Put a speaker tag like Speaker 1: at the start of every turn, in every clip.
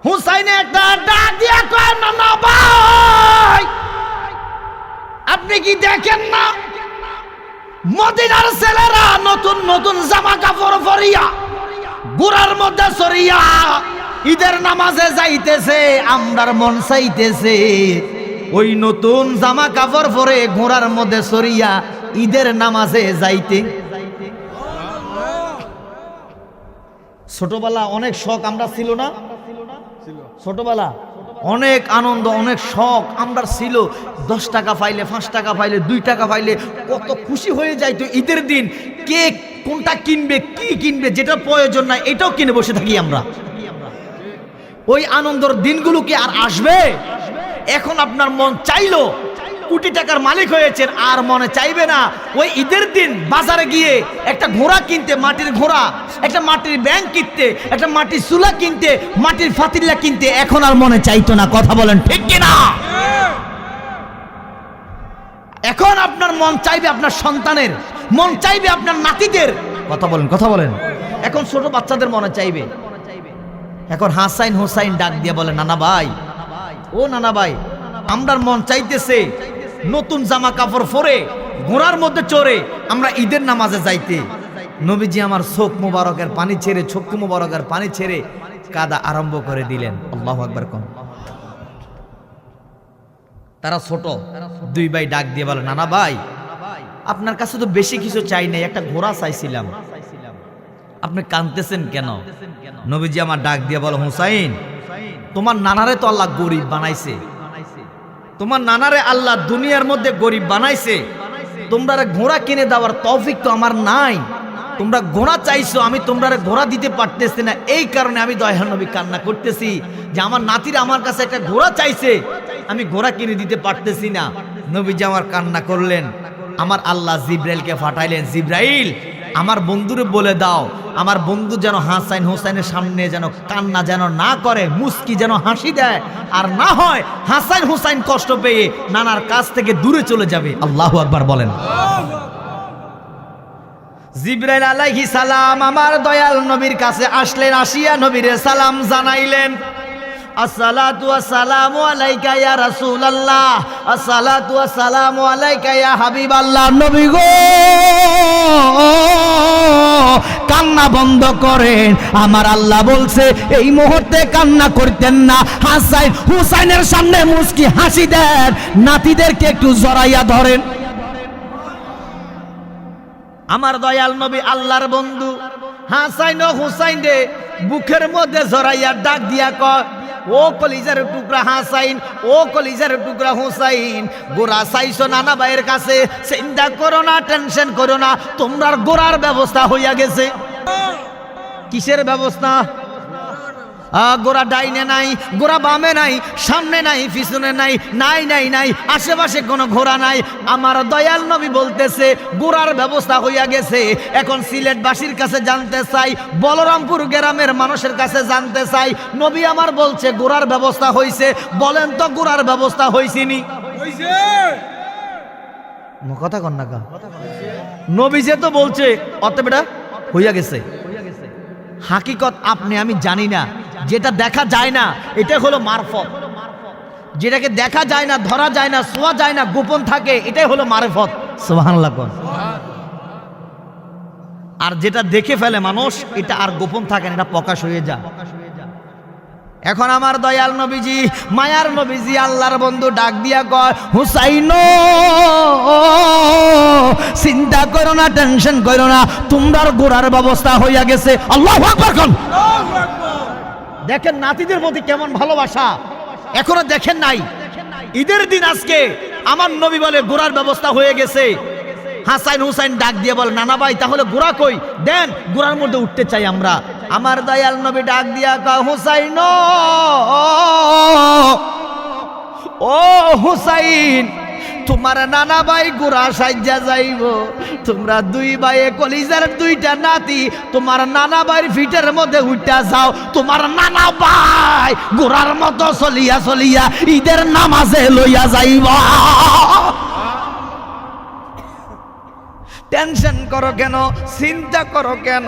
Speaker 1: হুসাইন একটা ডাক দিয়া কয়, নানা ভাই আপনি কি দেখেন না মদিনার ছেলেরা নতুন নতুন জামা কাপড় পরিয়া গোরার মধ্যে সরিয়া ঈদের নামাজে যাইতেছে, আমরার মন চাইতেছে ওই নতুন জামা কাপড় পরে ঘোড়ার মধ্যে সরিয়া ঈদের নামাজে যাইতে। ছোটবেলা অনেক শখ আমরা ছিল না? ছোটবেলা অনেক আনন্দ অনেক শখ আমরা ছিল। 10 টাকা পাইলে, 5 টাকা পাইলে, 2 টাকা পাইলে কত খুশি হয়ে যাইতো ঈদের দিন। কে কোনটা কিনবে, কি কিনবে, যেটা প্রয়োজন নাই এটাও কিনে বসে থাকি আমরা। ওই আনন্দের দিনগুলো কি আর আসবে? এখন আপনার মন চাইলো, কোটি টাকার মালিক হয়েছেন, আর মনে চাইবে না ওই ঈদের দিন বাজারে গিয়ে একটা ঘোড়া কিনতে, মাটির ঘোড়া, একটা মাটির ব্যাংক কিনতে, একটা মাটির চুলা কিনতে, মাটির ফাতিল্লা কিনতে এখন আর মনে চাইতো না। কথা বলেন ঠিক কিনা? এখন আপনার মন চাইবে আপনার সন্তানের, মন চাইবে আপনার নাতিদের। কথা বলেন, কথা বলেন। এখন ছোট বাচ্চাদের মনে চাইবে। এখন হাসাইন হুসাইন ডাক দিয়ে বলে, নানা ভাই, ও নানা ভাই, আমরার মন চাইতেছে নতুন জামা কাপড় পরে ঘোড়ার মধ্যে চড়ে আমরা ঈদের নামাজে যাইতে। নবীজি আমার চোখ মুবারকের পানি ছেড়ে, চক্ষু মুবারকের পানি ছেড়ে কাদা আরম্ভ করে দিলেন। আল্লাহু আকবার কোন। তারা ছোট, দুই ভাই ডাক দিয়ে বলে, নানা ভাই আপনার কাছে তো বেশি কিছু চাই নাই, একটা ঘোড়া চাইছিলাম, আপনি কাঁদতেছেন কেন? নবীজি আমার ডাক দিয়ে বলে, হুসাইন তোমার নানারে তো আল্লাহ গরিব বানাইছে, তোমার নানারে আল্লাহ দুনিয়ার মধ্যে গরিব বানাইছে, তোমরা ঘোড়া কিনে দেওয়ার তৌফিক তো আমার নাই। তোমরা ঘোড়া চাইছো, আমি তোমরা ঘোড়া দিতে পারতেছি না, এই কারণে আমি দয়াল নবী কান্না করতেছি যে আমার নাতিরা আমার কাছে একটা ঘোড়া চাইছে, আমি ঘোড়া কিনে দিতে পারতেছি না। নবীজি আমার কান্না করলেন। আমার আল্লাহ জিব্রাইলকে পাঠাইলেন, জিব্রাইল আমার বন্ধুরে বলে দাও, আমার বন্ধু যেন হাসাইন হোসাইনের সামনে যেন কান্না যেন না করে, মুস্কি যেন হাসি দেয়, আর না হয় হাসাইন হোসাইন কষ্ট পেয়ে নানার কাছ থেকে দূরে চলে যাবে। আল্লাহু আকবার বলেন। জিব্রাইল আলাইহিস সালাম আমার দয়াল নবীর কাছে আসলেন, আসিয়া নবীরে সালাম জানাইলেন। আসসালাতু ওয়াসসালামু আলাইকা ইয়া রাসূলুল্লাহ, আসসালাতু ওয়াসসালামু আলাইকা ইয়া হাবিবাল্লাহ। নবী গো কান্না বন্ধ করেন, আমার আল্লাহ বলছে এই মুহূর্তে কান্না করতেন না। হাসাইন হুসাইনের সামনে মুস্কি হাসি দেন, নাতিদেরকে একটু জড়াইয়া ধরেন। আমার দয়াল নবী আল্লাহর বন্ধু হাসাইন ও হুসাইন রে বুকের মধ্যে জড়াইয়া ডাক দিয়া কয়, ও কলিজার টুকরা হাসাইন, ও কলিজার টুকরা হুসাইন, গোরা চাইছো নানা ভাইয়ের কাছে, চিন্তা করো না, টেনশন করো না, তোমরার গোরার ব্যবস্থা হইয়া গেছে। কিসের ব্যবস্থা? গোরা ডাইনে নাই, গোরা বামে নাই, সামনে নাই, পিছনে নাই, নাই নাই নাই, আশেপাশে কোনো ঘোড়া নাই। আমার দয়াল নবী বলতেছে গোরার ব্যবস্থা হইয়া গেছে। এখন সিলেটবাসীর কাছে জানতে চাই, বলরামপুর গ্রামের মানুষের কাছে জানতে চাই, নবী আমার বলছে গোরার ব্যবস্থা হইছে, বলেন তো গোরার ব্যবস্থা হইছিনি? কথা কন না কা, নবী যে তো বলছে অতএব এটা হইয়া গেছে। হাকিকত আপনি আমি জানি না, যেটা দেখা যায় না এটা হলো মারফত, যেটাকে দেখা যায় না, ধরা যায় না, ছোঁয়া যায় না, গোপন থাকে, এটাই হলো মারফত। সুবহানাল্লাহ। আর যেটা দেখে ফেলে মানুষ এটা আর গোপন থাকে না, এটা প্রকাশ হয়ে যায়। এখন আমার দয়াল নবীজি, মায়ার নবীজি, আল্লাহর বন্ধু ডাক দিয়া কয়, হুসাইন চিন্তা করো না, টেনশন করো না, তোমরার গোড়ার ব্যবস্থা হইয়া গেছে। আল্লাহু আকবার। দেখেন নাতিদের প্রতি কেমন ভালোবাসা, এখনো দেখেন নাই। ঈদের দিন আজকে আমার নবী বলে গোড়ার ব্যবস্থা হয়ে গেছে। হাসাইন হুসাইন ডাক দিয়ে বলে, নানা ভাই তাহলে গোড়া কই, দেন গোড়ার মধ্যে উঠতে চাই আমরা। আমার দয়াল নবী ডাক দিয়া কয়, হুসাইন ও হুসাইন, তোমার নানা ভাই গোড়া সাইজা যাইব, তোমরা দুই ভাইয়ে কলিজার দুইটা নাতি তোমার নানা ভাইয়ের ফিটের মধ্যে উঠা যাও, তোমার নানা ভাই গোড়ার মতো চলিয়া চলিয়া ঈদের নামাজে লইয়া যাইব। টেনশন করো কেন, চিন্তা করো কেন?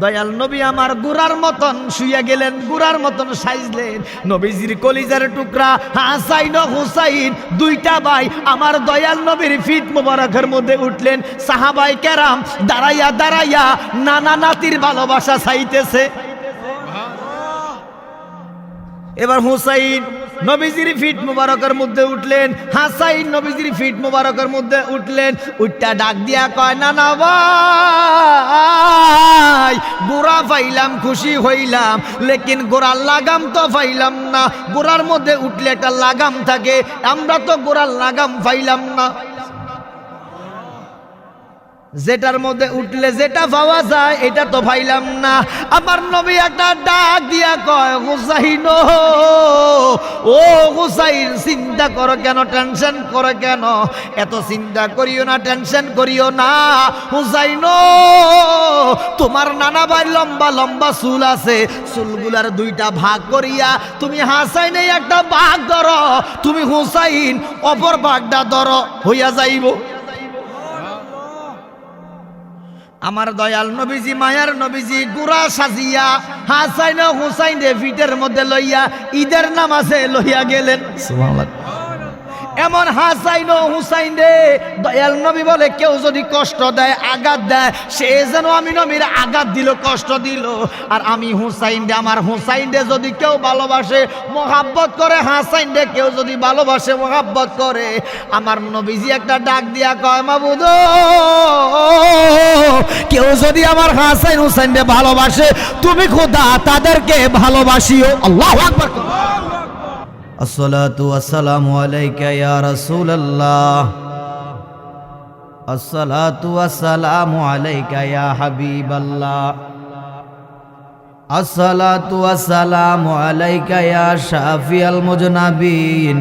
Speaker 1: দয়াল নবী আমার গুড়ার মতন শুয়ে গেলেন, গুড়ার মতন সাইজলেন। নবীজির কলিজার টুকরা হাসাইন ও হুসাইন দুইটা ভাই আমার দয়াল নবীর ফিট মোবারকের মধ্যে উঠলেন। সাহাবাই কেরাম দাঁড়াইয়া দাঁড়াইয়া নানা নাতির ভালোবাসা চাইতেছে। এবার হুসাইন নবীজির ফিট মুবারকের মধ্যে উঠলেন, হাসাইন নবীজির ফিট মুবারকের মধ্যে উঠলেন। উঠটা ডাক দিয়া কয়, নানা ভাই গোড়া পাইলাম খুশি হইলাম, লেকিন গোড়ার লাগাম তো পাইলাম না। গোড়ার মধ্যে উঠলে একটা লাগাম থাকে, আমরা তো গোড়ার লাগাম পাইলাম না। যেটার মধ্যে উঠলে যেটা পাওয়া যায় এটা তো পাইলাম না। আমার নবী একটা ডাক দিয়া কয়, হুসাইন ও হুসাইন, চিন্তা করো কেন, টেনশন করো কেন? এত চিন্তা করিও না, টেনশন করিও না। হুসাইন তোমার নানা ভাই লম্বা লম্বা চুল আছে, চুলগুলার দুইটা ভাগ করিয়া তুমি হাসাইনে একটা ভাগ ধরো, তুমি হুসাইন অপর ভাগটা ধরো, হইয়া যাইব। আমার দয়াল নবীজি মায়ার নবীজি গুড়া সাজিয়া হাসাইন হুসাইন ফিটের মধ্যে লইয়া ঈদের নামাজে লইয়া গেলেন। এমন হাসাইন হুসাইন রে দয়াল নবী বলে, কেউ যদি কষ্ট দেয়, আঘাত দেয়, সে যেন আমি নবীর আঘাত দিল, কষ্ট দিল। আর আমি হুসাইন রে, আমার হুসাইন রে যদি কেউ ভালোবাসে, মোহাব্বত করে, হাসাইন রে কেউ যদি ভালোবাসে, মোহাব্বত করে, আমার নবীজি একটা ডাক দিয়া কয়, মাবুদ কেউ যদি আমার হাসাইন হুসাইন রে ভালোবাসে, তুমি খোদা তাদেরকে ভালোবাসিও। আল্লাহু আকবার। আসসালাতু ওয়াসসালামু আলাইকা ইয়া রাসূলুল্লাহ, আসসালাতু ওয়াসসালামু আলাইকা ইয়া হাবিবাল্লাহ, আসসালাতু ওয়াসসালামু আলাইকা ইয়া শাফিয়াল মুজনাবিন,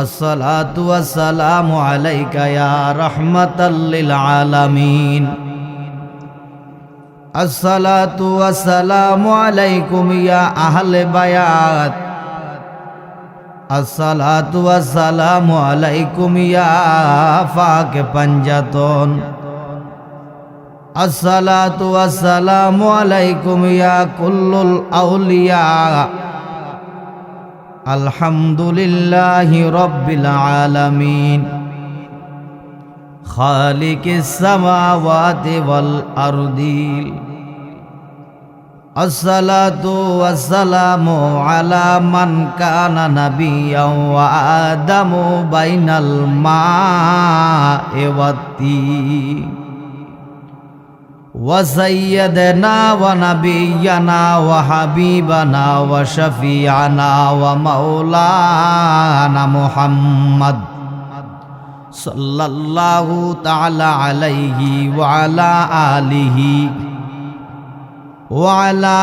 Speaker 1: আসসালাতু ওয়াসসালামু আলাইকা ইয়া রাহমাতাল লিল আলামিন, আসসালাতু ওয়াসসালামু আলাইকুম ইয়া আহলে বায়াত, আসসালাতু ওয়াসসালামু আলাইকুম ইয়া ফাক পাঞ্জাতন, আসসালাতু ওয়াসসালামু আলাইকুম ইয়া কুল্লুল আউলিয়া, আলহামদুলিল্লাহি রাব্বিল আলামিন, খালিকিস সামাওয়াতি ওয়াল আরদি, আসসালাতু ওয়াসসালামু আলা মান কানা নাবিয়্যান ওয়া আদামু বাইনাল মা'i ওয়াত-তিন, ওয়া সাইয়্যিদানা ওয়া নাবিয়্যানা ওয়া হাবিবানা ওয়া শাফি'ানা ওয়া মাওলানা মুহাম্মদ সাল্লাল্লাহু তাআলা আলাইহি ওয়া আলা আলিহি وعلى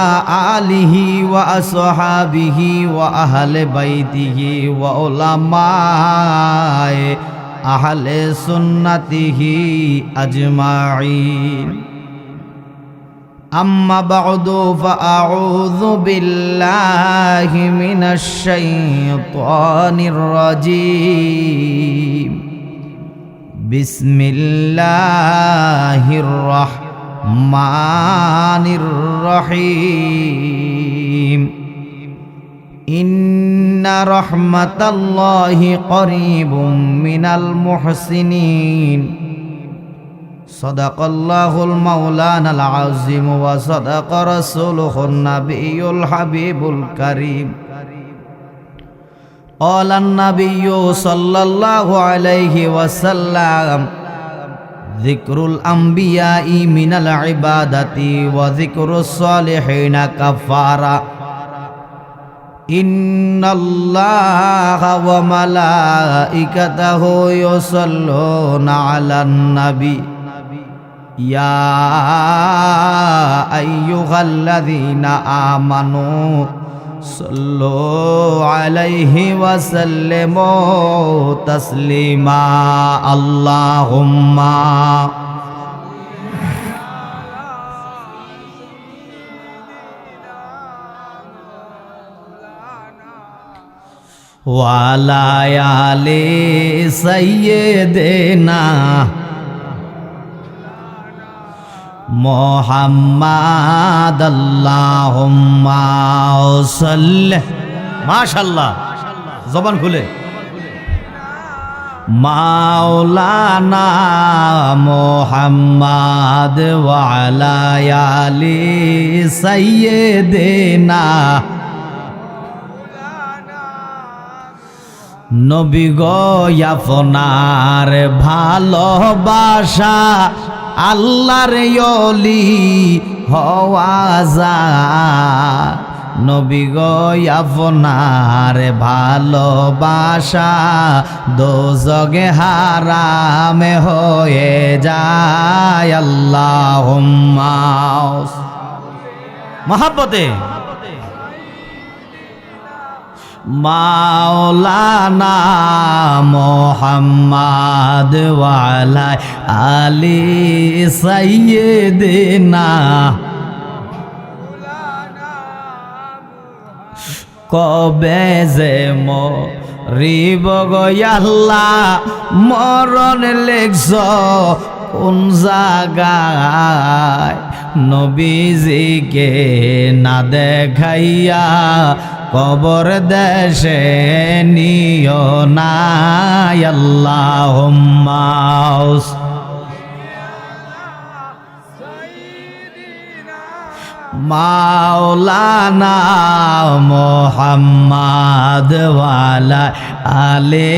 Speaker 1: آله وأصحابه وأهل بيته وعلماء أهل سنته أجمعين. أما بعد فأعوذ بالله من الشيطان الرجيم. بسم الله الرحمن الرحيم. إن رحمة الله قريب من المحسنين. صدق الله المولانا العظيم وصدق رسوله النبي الحبيب الكريم. قال النبي صلى الله عليه وسلم: ذكر الأنبياء من العبادة وذكر الصالحين كفارة. إن الله وملائكته يصلون على النبي يا أيها الذين آمنوا صلوا عليه وسلموا تسليما. اللهم وعلى آل سيدنا মোহাম্মদ আল্লাহুম্মা সাল্লি মাশাআল্লাহ জবান খুলে মাওলানা মোহাম্মদ ওয়া আলা আলি সাইয়্যিদিনা নবী গো আপনার ভালোবাসা আল্লাহর ওলি হওয়া যায় নবী গো আপনার ভালোবাসা দোজগে হারাম হয়ে যায় আল্লাহুম্মা মহব্বতে মাওলানা মোহাম্মদ ওয়া আলা আলি সাইয়্যিদিনা কবে যে মরিব গো আল্লাহ মরণ লেখছ কোন জায়গায় নবীজিকে না দেখাইয়া কবর দেশে নিও না আল্লাহুম্মা মাওলানা মোহাম্মদ ওয়া আলা আলি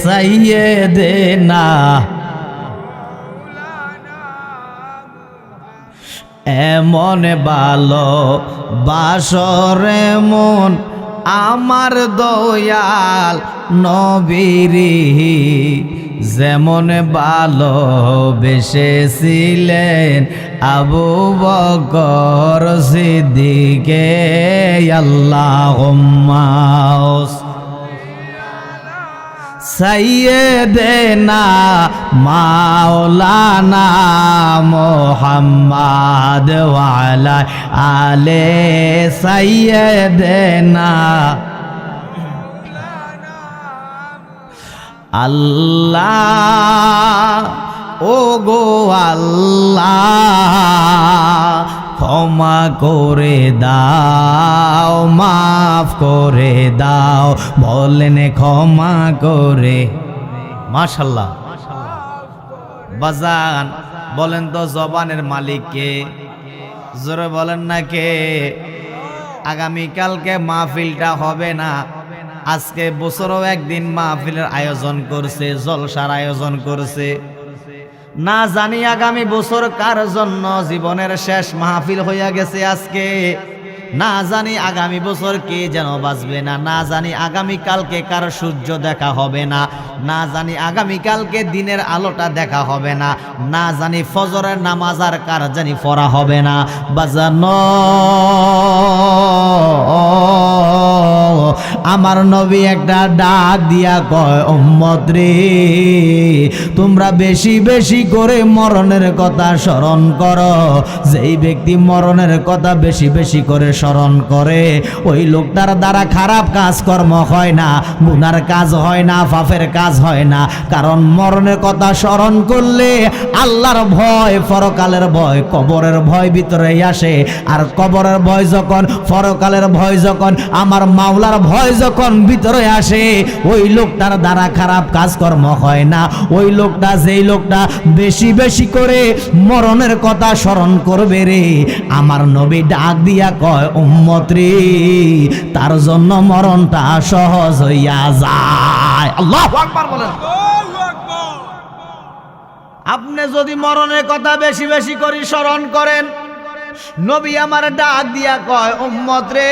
Speaker 1: সাইয়্যিদিনা এমন ভালো বাসরে মন আমার দয়াল নবীরি যেমন ভালো বেসেছিলেন আবু বকর সিদ্দিকে আল্লাহুম্মা সাইয়্যিদিনা মাওলানা মোহাম্মদ ওয়া আলা আলি সাইয়্যিদিনা আল্লাহ ও গো আল্লাহ ক্ষমা করে দাও মাফ করে দাও বলেন ক্ষমা করে মাশাআল্লাহ বাজান বলেন তো জবানের মালিক কে জোরে বলেন না কে আগামীকালকে মাহফিলটা হবে না আজকে বছরও একদিন মাহফিলের আয়োজন করছে জলসার আয়োজন করছে না জানি আগামী বছর কার জন্য জীবনের শেষ মাহফিল হইয়া গেছে আজকে না জানি আগামী বছর কে যেন বাঁচবে না না জানি আগামীকালকে কার সূর্য দেখা হবে না না জানি আগামীকালকে দিনের আলোটা দেখা হবে না না জানি ফজরের নামাজ আর কার জানি পড়া হবে না বাজানো আমার নবী একটা ডাক দিয়া কয় উম্মত রে তোমরা বেশি বেশি করে মরণের কথা স্মরণ করো যেই ব্যক্তি মরণের কথা বেশি বেশি করে স্মরণ করে ওই লোকটার দ্বারা খারাপ কাজ কর্ম হয় না গুনার কাজ হয় না পাপের কাজ হয় না কারণ মরণের কথা স্মরণ করলে আল্লাহর ভয় পরকালের ভয় কবরের ভয় ভিতরে আসে আর কবরের ভয় যখন পরকালের ভয় যখন আমার মাওলার ভয় যখন ভিতরে আসে ওই লোকটার দ্বারা খারাপ কাজকর্ম হয় না ওই লোকটা যেই লোকটা বেশি বেশি করে মরণের কথা স্মরণ করবে রে আমার নবী ডাক দিয়া কয় উম্মত রে তার জন্য মরণটা সহজ হইয়া যায় আল্লাহু আকবার বলেন আপনি যদি মরণের কথা বেশি বেশি করে স্মরণ করেন নবী আমার ডাক দিয়া কয় উম্মত রে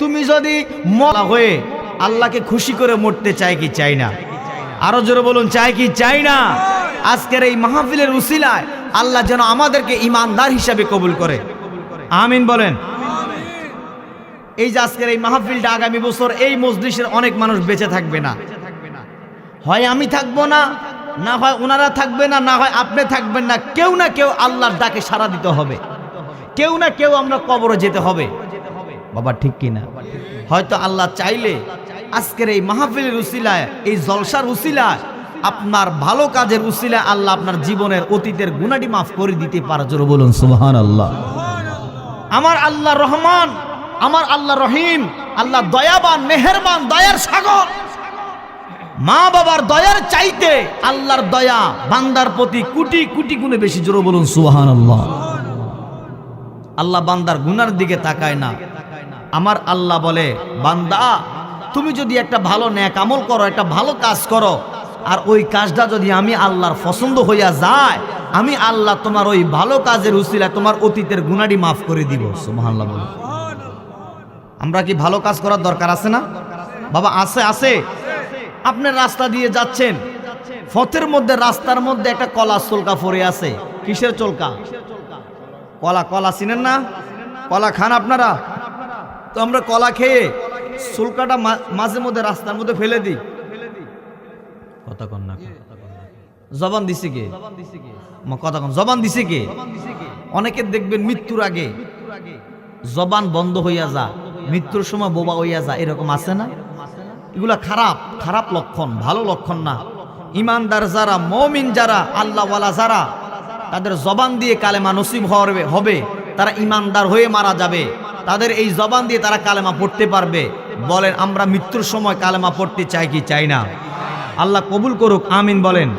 Speaker 1: তুমি যদি মরা হয়ে আল্লাহকে খুশি করে মরতে চাই কি চাই না আরো জোরে বলুন চাই কি চাই না আজকের এই মাহফিলের উসিলায় আল্লাহ যেন আমাদেরকে ঈমানদার হিসাবে কবুল করে আমিন বলেন এই যে আজকের এই মাহফিলটা আগামী বছর এই মজলিসের অনেক মানুষ বেঁচে থাকবে না হয় আমি থাকবো না না হয় ওনারা থাকবে না না হয় আপনি থাকবেন না কেউ আল্লাহর ডাকে সাড়া দিতে হবে কেউ না কেউ আমরা কবরে যেতে হবে বাবা ঠিক কিনা হয়তো আল্লাহ চাইলে আজকের এই মাহফিলের উসিলায় এই জলসার উসিলায় আপনার ভালো কাজের উসিলায় আল্লাহ আপনার জীবনের অতীতের গুনাহটি মাফ করে দিতে পারে। জোরে বলুন সুবহানাল্লাহ। আমার আল্লাহ রহমান, আমার আল্লাহ রহিম, আল্লাহ দয়াবান, মেহেরবান, দয়ার সাগর। মা বাবার দয়ার চাইতে আল্লাহর দয়া বান্দার প্রতি কোটি কোটি গুণে বেশি। জোরে বলুন সুবহানাল্লাহ। আল্লাহ বান্দার গুনার দিকে তাকায় না। আমার আল্লাহ বলে, বান্দা তুমি যদি একটা ভালো নেক আমল করো, একটা ভালো কাজ করো, আর ওই কাজটা যদি আমি আল্লাহর পছন্দ হইয়া যায়, আমি আল্লাহ তোমার ওই ভালো কাজের উসিলায় তোমার অতীতের গুনাহটি মাফ করে দিব। সুবহানাল্লাহ বলুন। আমরা কি ভালো কাজ করার দরকার আছে না বাবা? আছে, আছে। আপনি রাস্তা দিয়ে যাচ্ছেন, পথের মধ্যে রাস্তার মধ্যে একটা কলা চলকা পড়ে আছে। কিসের চলকা? কলা। কলা চিনেন না? কলা খান আপনারা? তো আমরা কলা খেয়ে চুলকাটা মাঝে মধ্যে রাস্তার মধ্যে ফেলে দিই। কথা কন না, জবান দিছে কে? কথা কন, জবান দিছে কে? অনেকে দেখবেন মৃত্যুর আগে জবান বন্ধ হইয়া যা, মৃত্যুর সময় বোবা হইয়া যা, এরকম আছে না? এগুলা খারাপ, খারাপ লক্ষণ, ভালো লক্ষণ না। ইমানদার যারা, মুমিন যারা, আল্লাহওয়ালা যারা, তাদের জবান দিয়ে কালেমা নসিব হবে, তারা ইমানদার হয়ে মারা যাবে। তাদের এই জবান দিয়ে তারা কালেমা পড়তে পারবে। বলেন, আমরা মৃত্যুর সময় কালেমা পড়তে চাই কি চাই না? আল্লাহ কবুল করুক, আমিন বলেন।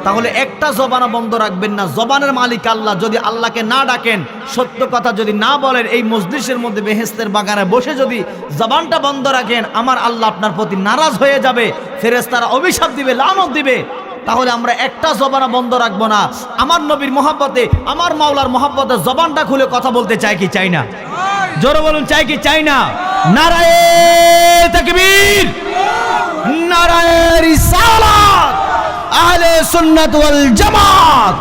Speaker 1: তাহলে একটা জবানও বন্ধ রাখবেন না। জবানের মালিক আল্লাহ। যদি আল্লাহকে না ডাকেন, সত্য কথা যদি না বলেন, এই মজলিসের মধ্যে বেহেশতের বাগানে বসে যদি জবানটা বন্ধ রাখেন, আমার আল্লাহ আপনার প্রতি নারাজ হয়ে যাবে, ফেরেশতারা অভিশাপ দিবে, লানত দিবে। তাহলে আমরা একটা জবানও বন্ধ রাখবো না। আমার নবীর মহব্বতে, আমার মাওলার মহব্বতে জবানটা খুলে কথা বলতে চাই কি চাই না? জোরে বলুন, চাই কি চাই না? নারায়ে তাকবীর, নারায়ে রিসালাত, আহলে সুন্নাত ওয়াল জামাত।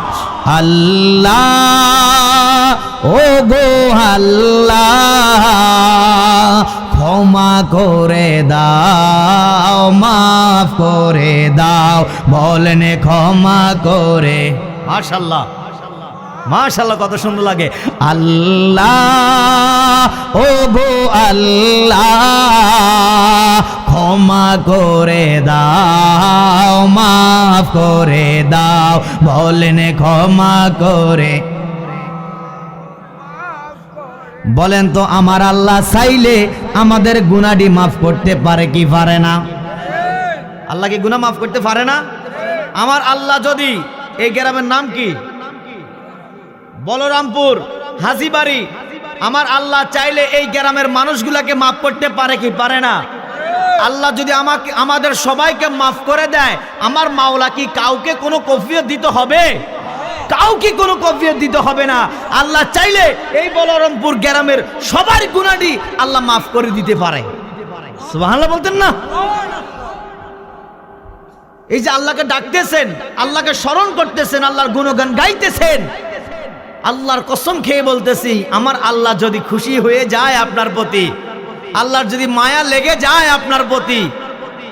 Speaker 1: আল্লাহ, ও গো আল্লাহ, ক্ষমা করে দাও, মাফ করে দাও, বলেন ক্ষমা করে। মাশাআল্লাহ, মাশাআল্লাহ, কত সুন্দর লাগে। আল্লাহ, ও গো আল্লাহ, ক্ষমা করে দাও, মাফ করে দাও, বলেন ক্ষমা করে। বলেন তো, আমার আল্লাহ চাইলে আমাদের গুনাহটি মাফ করতে পারে কি পারে না? আল্লাহ কি গুনাহ মাফ করতে পারে না? আমার আল্লাহ যদি, এই গ্রামের নাম কি? বলরামপুর, হাজীবাড়ি। আমার আল্লাহ চাইলে এই গ্রামের মানুষগুলাকে মাফ করতে পারে কি পারে না? আল্লাহ যদি আমাদের সবাইকে মাফ করে দেয়, আমার মাওলা কি কাউকে কোনো কফিয়ত দিতে হবে? কাউকে কোনো কফিয়ত দিতে হবে না। আল্লাহ চাইলে এই বলরামপুর গ্রামের সবার গুনাহটি আল্লাহ মাফ করে দিতে পারে। সুবহানাল্লাহ বলতেন না? এই যে আল্লাহকে ডাকতেছেন, আল্লাহকে স্মরণ করতেছেন, আল্লাহর গুণগান গাইতেছেন, আল্লাহর কসম খেয়ে বলতেছি, আমার আল্লাহ যদি খুশি হয়ে যায় আপনার প্রতি, আল্লাহর যদি মায়া লেগে যায় আপনার প্রতি,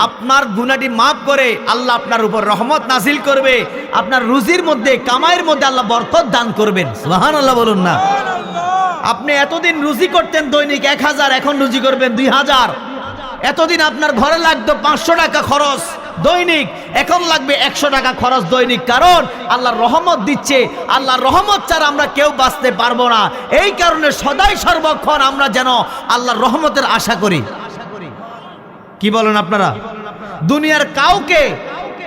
Speaker 1: আপনার গুনাহটি মাফ করে আল্লাহ আপনার উপর রহমত নাজিল করবে। আপনার রুজির মধ্যে, কামাইয়ের মধ্যে আল্লাহ বরকত দান করবেন। সুবহানাল্লাহ বলুন না? আপনি এতদিন রুজি করতেন দৈনিক 1000, এখন রুজি করবেন 2000। এতদিন আপনার ঘরে লাগতো 500 টাকা খরচ দৈনিক, এখন লাগবে 100 টাকা খরচ দৈনিক। কারণ আল্লাহর রহমত দিচ্ছে। আল্লাহর রহমত ছাড়া আমরা কেউ বাঁচতে পারবো না। এই কারণে সদাই সর্বক্ষণ আমরা যেন আল্লাহর রহমতের আশা করি। কি বলেন আপনারা? দুনিয়ার কাউকে,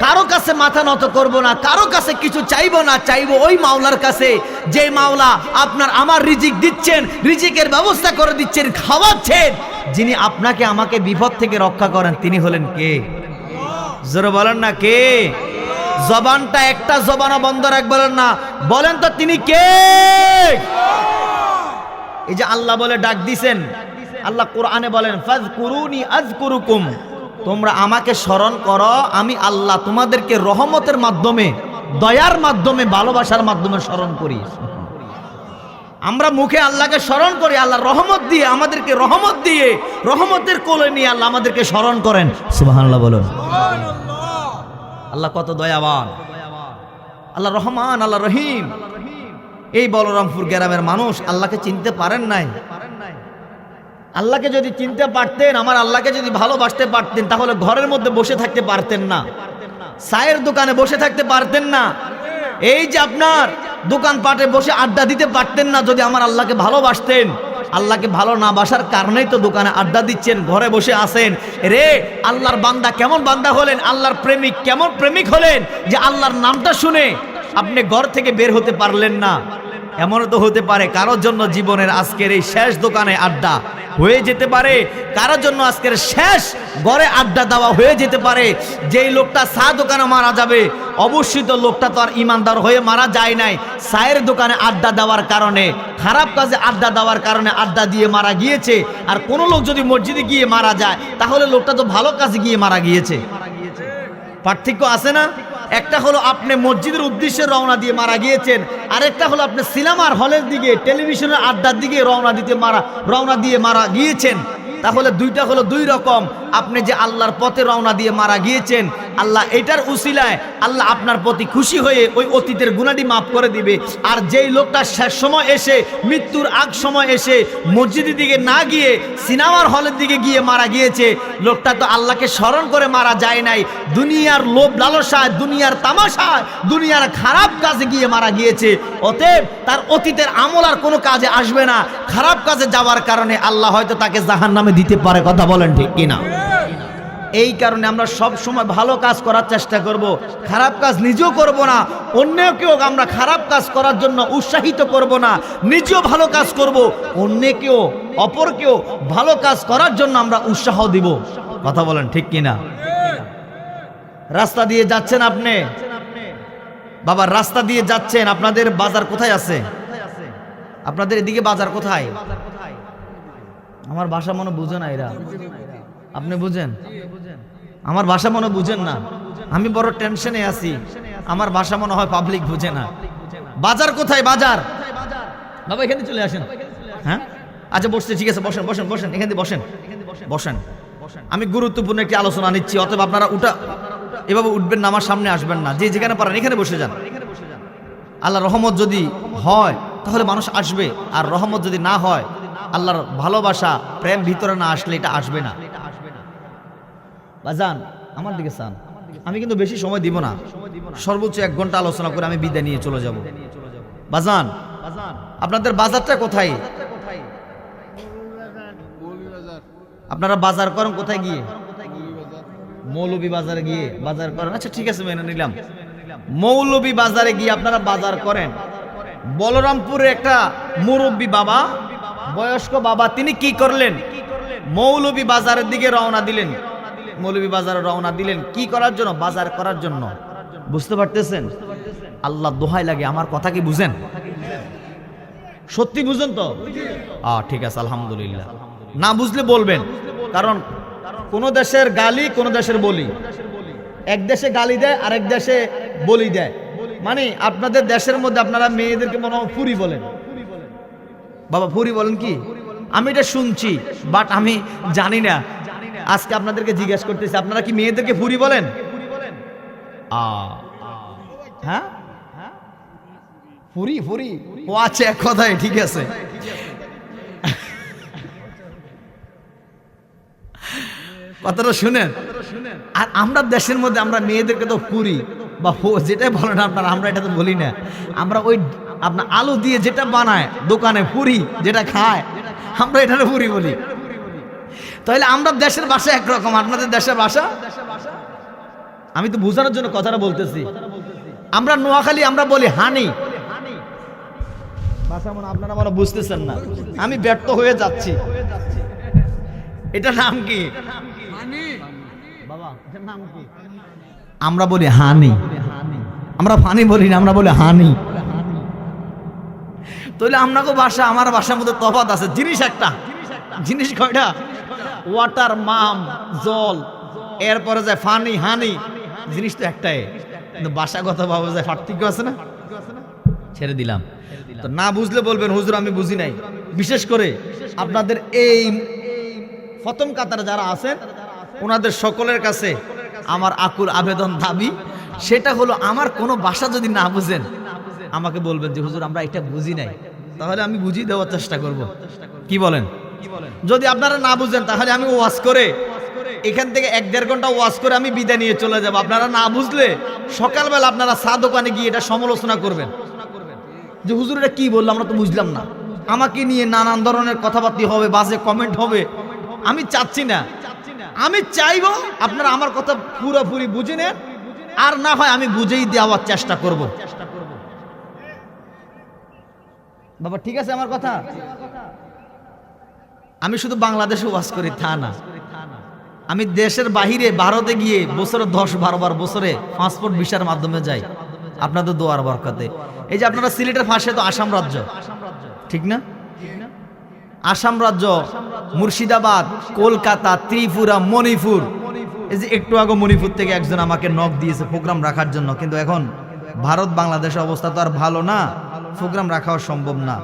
Speaker 1: কারো কাছে মাথা নত করব না, কারো কাছে কিছু চাইবো না। চাইবো ওই মাওলার কাছে, যে মাওলা আপনার আমার রিজিক দিচ্ছেন, রিজিকের ব্যবস্থা করে দিচ্ছেন, খাওয়াচ্ছেন। যিনি আপনাকে আমাকে বিপদ থেকে রক্ষা করেন, তিনি হলেন কে? জোরে বলেন না, কে? জবানটা একটা জবানও বন্ধ রাখবেন না। বলেন তো, তিনি কে? এই যে আল্লাহ বলে ডাক দিছেন, আল্লাহ কোরআনে বলেন, ফাযকুরুনি আযকুরুকুম, তোমরা আমাকে স্মরণ করো, আমি আল্লাহ তোমাদেরকে রহমতের মাধ্যমে, দয়ার মাধ্যমে, ভালোবাসার মাধ্যমে স্মরণ করি। আমরা মুখে আল্লাহকে স্মরণ করি, আল্লাহ রহমত দিয়ে, আমাদেরকে রহমত দিয়ে, রহমতের কোলে নিয়ে আল্লাহ আমাদেরকে স্মরণ করেন। সুবহানাল্লাহ বলুন। আল্লাহ কত দয়াবান, আল্লাহ রহমান, আল্লাহ রহিম। এই বলরামপুর গ্রামের মানুষ আল্লাহকে চিনতে পারেন নাই। আল্লাহকে যদি চিনতে পারতেন, আমার আল্লাহকে যদি ভালোবাসতে পারতেন, তাহলে ঘরের মধ্যে বসে থাকতে পারতেন না, চায়ের দোকানে বসে থাকতে পারতেন না, এই যে আপনার দোকানপাটে বসে আড্ডা দিতে পারতেন না যদি আমার আল্লাহকে ভালোবাসতেন। আল্লাহকে ভালো না বাসার কারণেই তো দোকানে আড্ডা দিচ্ছেন, ঘরে বসে আছেন। রে আল্লাহর বান্দা কেমন বান্দা হলেন, আল্লাহর প্রেমিক কেমন প্রেমিক হলেন যে আল্লাহর নামটা শুনে আপনি ঘর থেকে বের হতে পারলেন না। এমনও তো হতে পারে কারোর জন্য জীবনের আজকের এই শেষ দোকানে আড্ডা হয়ে যেতে পারে, কারোর জন্য আজকের শেষ ঘরে আড্ডা দেওয়া হয়ে যেতে পারে। যেই লোকটা চা দোকানে মারা যাবে, অবশ্যই তো লোকটা তো আর ইমানদার হয়ে মারা যায় নাই, চায়ের দোকানে আড্ডা দেওয়ার কারণে, খারাপ কাজে আড্ডা দেওয়ার কারণে আড্ডা দিয়ে মারা গিয়েছে। আর কোনো লোক যদি মসজিদে গিয়ে মারা যায়, তাহলে লোকটা তো ভালো কাজে গিয়ে মারা গিয়েছে। পার্থক্য আছে না? একটা হলো আপনি মসজিদের উদ্দেশ্যে রওনা দিয়ে মারা গিয়েছেন, আরেকটা হলো আপনি সিনেমার হলের দিকে, টেলিভিশনের আড্ডার দিকে রওনা দিয়ে মারা গিয়েছেন। তাহলে দুইটা হলো দুই রকম। আপনি যে আল্লাহর পথে রওনা দিয়ে মারা গিয়েছেন, আল্লাহ এটার উসিলায় আল্লাহ আপনার প্রতি খুশি হয়ে ওই অতীতের গুনাহটি মাফ করে দিবে। আর যেই লোকটা শেষ সময় এসে, মৃত্যুর আগ সময় এসে মসজিদের দিকে না গিয়ে সিনেমার হলের দিকে গিয়ে মারা গিয়েছে, লোকটা তো আল্লাহকে স্মরণ করে মারা যায় নাই, দুনিয়ার লোভ লালসায়, দুনিয়ার তামাশায়, দুনিয়ার খারাপ কাজে গিয়ে মারা গিয়েছে। অতএব তার অতীতের আমল আর কোনো কাজে আসবে না। খারাপ কাজে যাওয়ার কারণে আল্লাহ হয়তো তাকে জাহান্নামে দিতে পারে। কথা বলেন ঠিক কিনা? এই কারণে আমরা সব সময় ভালো কাজ করার চেষ্টা করব, খারাপ কাজ নিজেও করব না, অন্যকেও আমরা খারাপ কাজ করার জন্য উৎসাহিত করব না, নিজেও ভালো কাজ করব, অন্যকেও অপরকেও ভালো কাজ করার জন্য আমরা উৎসাহ দিব। কথা বলেন ঠিক কিনা? রাস্তা দিয়ে যাচ্ছেন আপনি, বাবা রাস্তা দিয়ে যাচ্ছেন, আপনাদের বাজার কোথায় আছে? আপনাদের এদিকে বাজার কোথায়? আমার ভাষা মনে বুঝে না এরা। আপনি বুঝেন? আমার ভাষা মনে বুঝেন না। আমি বড় টেনশনে আছি, আমার ভাষা মনে হয় পাবলিক বুঝে না। বাজার কোথায়? বাজার বাবা এখানে চলে আসেন। হ্যাঁ আচ্ছা বসতে, ঠিক আছে, বসেন বসেন বসেন, এখানে বসেন বসেন। আমি গুরুত্বপূর্ণ একটি আলোচনা নিচ্ছি, অতএব আপনারা এভাবে উঠবেন না, আমার সামনে আসবেন না, যে যেখানে পারেন এখানে বসে যান। আল্লাহর রহমত যদি হয় তাহলে মানুষ আসবে, আর রহমত যদি না হয়, আল্লাহর ভালোবাসা প্রেম ভিতরে না আসলে এটা আসবে না। বাজান আমার দিকে চান, আমি কিন্তু বেশি সময় দিব না, সর্বোচ্চ 1 ঘন্টা আলোচনা করে আমি বিদায় নিয়ে চলে যাব। বাজান আপনাদের বাজারটা কোথায়? আপনারা বাজার করেন কোথায় গিয়ে? মৌলভী বাজারে গিয়ে বাজার করেন। আচ্ছা ঠিক আছে, মেনে নিলাম। মৌলভী বাজারে গিয়ে আপনারা বাজার করেন। বলরামপুরে একটা মুরব্বী বাবা, বয়স্ক বাবা, তিনি কি করলেন? মৌলভী বাজারের দিকে রওনা দিলেন। মৌলভী বাজারে রওনা দিলেন কি করার জন্য? বাজার করার জন্য। বুঝতে পারতেছেন? আল্লাহ দোহাই লাগে, আমার কথা কি বুঝেন? সত্যি বুঝেন তো? ঠিক আছে, আলহামদুলিল্লাহ। না বুঝলে বলবেন, কারণ কোন দেশের গালি কোন দেশের বলি। এক দেশে গালি দেয়, আরেক দেশে বলি দেয়। মানে আপনাদের দেশের মধ্যে আপনারা মেয়েদেরকে মনে হয় ফুরি বলেন। বাবা ফুরি বলেন কি? আমি এটা শুনছি, বাট আমি জানি না। আজকে আপনাদেরকে জিজ্ঞেস করতেছি, আপনারা কি মেয়েদেরকে ফুরি বলেন? হ্যাঁ ফুরি ফুরি ও আছে এক কথায়, ঠিক আছে। কথাটা শুনেন। আর আমরা দেশের মধ্যে আমরা মেয়েদেরকে তো ফুরি বা যেটাই বলেন আপনারা, আমরা এটা তো বলি না। আমরা ওই আপনার আলু দিয়ে যেটা বানায় দোকানে ফুরি, যেটা খায়, আমরা এটারে ফুরি বলি। তাহলে আমরা দেশের ভাষা একরকম, আপনাদের দেশের ভাষা। আমি তো বোঝানোর জন্য কথাটা বলতেছি। আমরা নোয়াখালী আমরা বলি হানি ভাষা, মনে আপনারা মনে বুঝতেছেন না, আমি ব্যর্থ হয়ে যাচ্ছি। এটা নাম কি বাবা? এটার নাম কি? আমরা বলি হানি, আমরা ফানি বলি না, আমরা বলি হানি। তাহলে আপনাকে ভাষা আমার ভাষার মধ্যে তফাৎ আছে। জিনিস একটা, জিনিস কয়টা? ওয়াটার, মাম, জল, এরপরে যায় ফানি, হানি। জিনিস তো একটাই, কিন্তু ভাষাগত ভাবে যায় পার্থক্য আছে না? ছেড়ে দিলাম। তো না বুঝলে বলবেন হুজুর আমি বুঝি নাই। বিশেষ করে আপনাদের এই প্রথম কাতারে যারা আছেন, ওনাদের সকলের কাছে আমার আকুল আবেদন, দাবি, সেটা হলো আমার কোনো ভাষা যদি না বুঝেন আমাকে বলবেন যে হুজুর আমরা এটা বুঝি নাই, তাহলে আমি বুঝিয়ে দেওয়ার চেষ্টা করব। কি বলেন? যদি আপনারা না বুঝেন তাহলে আমি ওয়াজ করে এখান থেকে 1-1.5 ঘন্টা ওয়াজ করে আমি বিদায় নিয়ে চলে যাব। আপনারা না বুঝলে সকালবেলা আপনারা চা দোকানে গিয়ে এটা সমালোচনা করবেন যে হুজুর এটা কি বললো, আমরা তো বুঝলাম না। আমাকে নিয়ে নানান ধরনের কথাবার্তা হবে, বাজে কমেন্ট হবে। আমি চাচ্ছি না। আমি চাইবো আপনারা আমার কথা পুরোপুরি বুঝে নেন, আর না হয় আমি বুঝেই দেওয়ার চেষ্টা করব। বাবা ঠিক আছে আমার কথা? আমি শুধু বাংলাদেশে ওয়াজ করি তা না, আমি দেশের বাহিরে ভারতে গিয়ে বছরে 10-12 বার বছরে পাসপোর্ট ভিসার মাধ্যমে যাই আপনাদের দোয়ার বরকতে। এই যে আপনারা সিলেটের পাশে তো আসাম রাজ্য, ঠিক না? আসাম রাজ্য, মুর্শিদাবাদ, কলকাতা, ত্রিপুরা, মণিপুর। এই যে একটু আগে মণিপুর থেকে একজন আমাকে নক দিয়েছে প্রোগ্রাম রাখার জন্য, কিন্তু এখন ভারত বাংলাদেশের অবস্থা তো আর ভালো না, প্রোগ্রাম রাখাও সম্ভব না।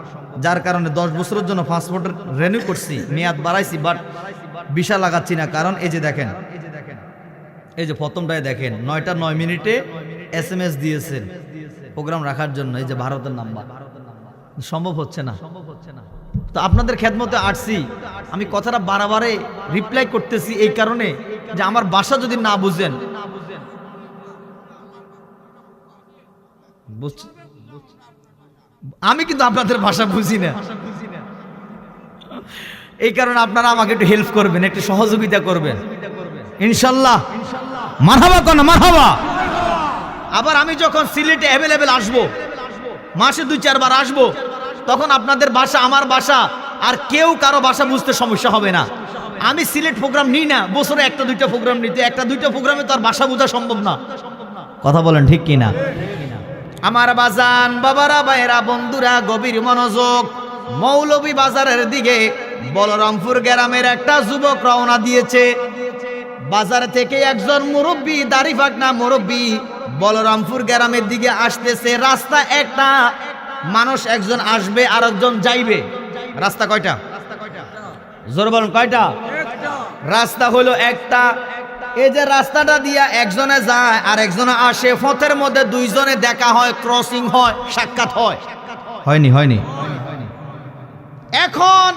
Speaker 1: যার কারণে 10 বছরের জন্য পাসপোর্ট রিনিউ করছি, মেয়াদ বাড়াইছি, বাট ভিসা লাগাচ্ছি না। কারণ এই যে দেখেন, এই যে প্রথমটায় দেখেন 9টা 9 মিনিটে SMS দিয়েছেন প্রোগ্রাম রাখার জন্য, এই যে ভারতের নাম্বার। সম্ভব হচ্ছে না। তো আপনাদের খেদমতে আসছি, আমি কথাটা বারবারে রিপ্লাই করতেছি এই কারণে যে আমার ভাষা যদি না বুঝেন, আমি কিন্তু আপনাদের ভাষা বুঝি না, এই কারণে আপনারা আমাকে একটু হেল্প করবেন, একটু সহযোগিতা করবেন ইনশাল্লাহ। মারহাবা কোন মারহাবা। আবার আমি যখন সিলেটে অ্যাভেলেবেল আসবো, মাসে 2-4 বার আসবো, তখন আপনাদের ভাষা আমার ভাষা আর কেউ কারো ভাষা বুঝতে সমস্যা হবে না। আমি সিলেট প্রোগ্রাম নিই না, বছরে 1-2টা প্রোগ্রাম নিতে, 1-2টা প্রোগ্রামে তো আর ভাষা বোঝা সম্ভব না। কথা বলেন ঠিক কিনা? আমার বাজান বাবারা, ভাইরা, বন্ধুরা, গভীর মনোযোগ। মৌলভী বাজারের দিকে বলরামপুর গ্রামের একটা যুবক রওনা দিয়েছে। বাজার থেকে একজন মুরব্বী, দাড়ি ফাকনা মুরব্বী বলরামপুর গ্রামের দিকে আসতেছে। রাস্তা একটা, মানুষ একজন আসবে আর একজন যাইবে। রাস্তা কয়টা? জোর বলুন কয়টা? রাস্তা হলো একটা। এই যে রাস্তাটা দিয়া একজনে যায় আর একজনে আসে, পথের মধ্যে দুইজনে দেখা হয়, ক্রসিং হয়, সাক্ষাৎ হয়। হয়নি? এখন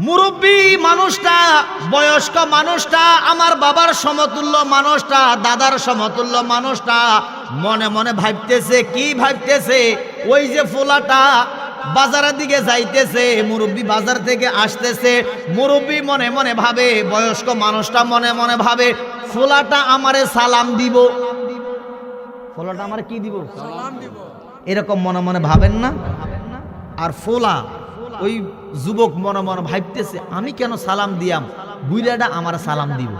Speaker 1: মুরব্বী মানুষটা, বয়স্ক মানুষটা, আমার বাবার সমতুল্য মানুষটা, দাদার সমতুল্য মানুষটা মনে মনে ভাবতেছে। কি ভাবতেছে? ওই যে ফোলাটা বাজারের দিকে যাইতেছে, মুরব্বী বাজার থেকে আসতেছে, মুরব্বী মনে মনে ভাবে, বয়স্ক মানুষটা মনে মনে ভাবে, ফোলাটা আমারে সালাম দিব। ফোলাটা আমারে কি দিব? সালাম দিব। এরকম মনে মনে ভাবেন না? আর ফোলা, ওই যুবক মনে মনে ভাবতেছে, আমি কেন সালাম দিয়াম, বুইড়াটা আমার সালাম দিব।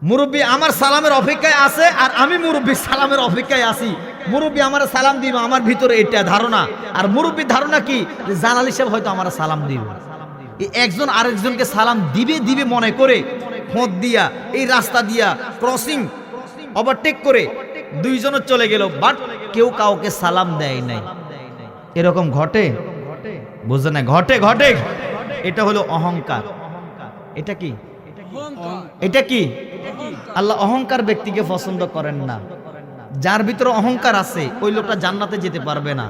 Speaker 1: মুরব্বী আমার সালামের অপেক্ষায় আছে আর আমি মুরব্বী সালামের অপেক্ষায় আছি। মুরব্বী আমার সালাম দিব, আমার ভিতরে এটা ধারণা। আর মুরব্বীর ধারণা কি? জালাল সাহেব হয়তো আমার সালাম দিব। এই একজন আরেকজনকে সালাম দিবে মনে করে ফোঁত দিয়া, এই রাস্তা দিয়া ক্রসিং ওভারটেক করে দুইজনের চলে গেল, বাট কেউ কাউকে সালাম দেয় নাই। এরকম ঘটে? বুঝে না? ঘটে। এটা হলো অহংকার। এটা কি? এটা কি? আল্লাহ অহংকার ব্যক্তিকে পছন্দ করেন না। যার ভিতরে অহংকার আছে ওই লোকটা জান্নাতে যেতে পারবে না।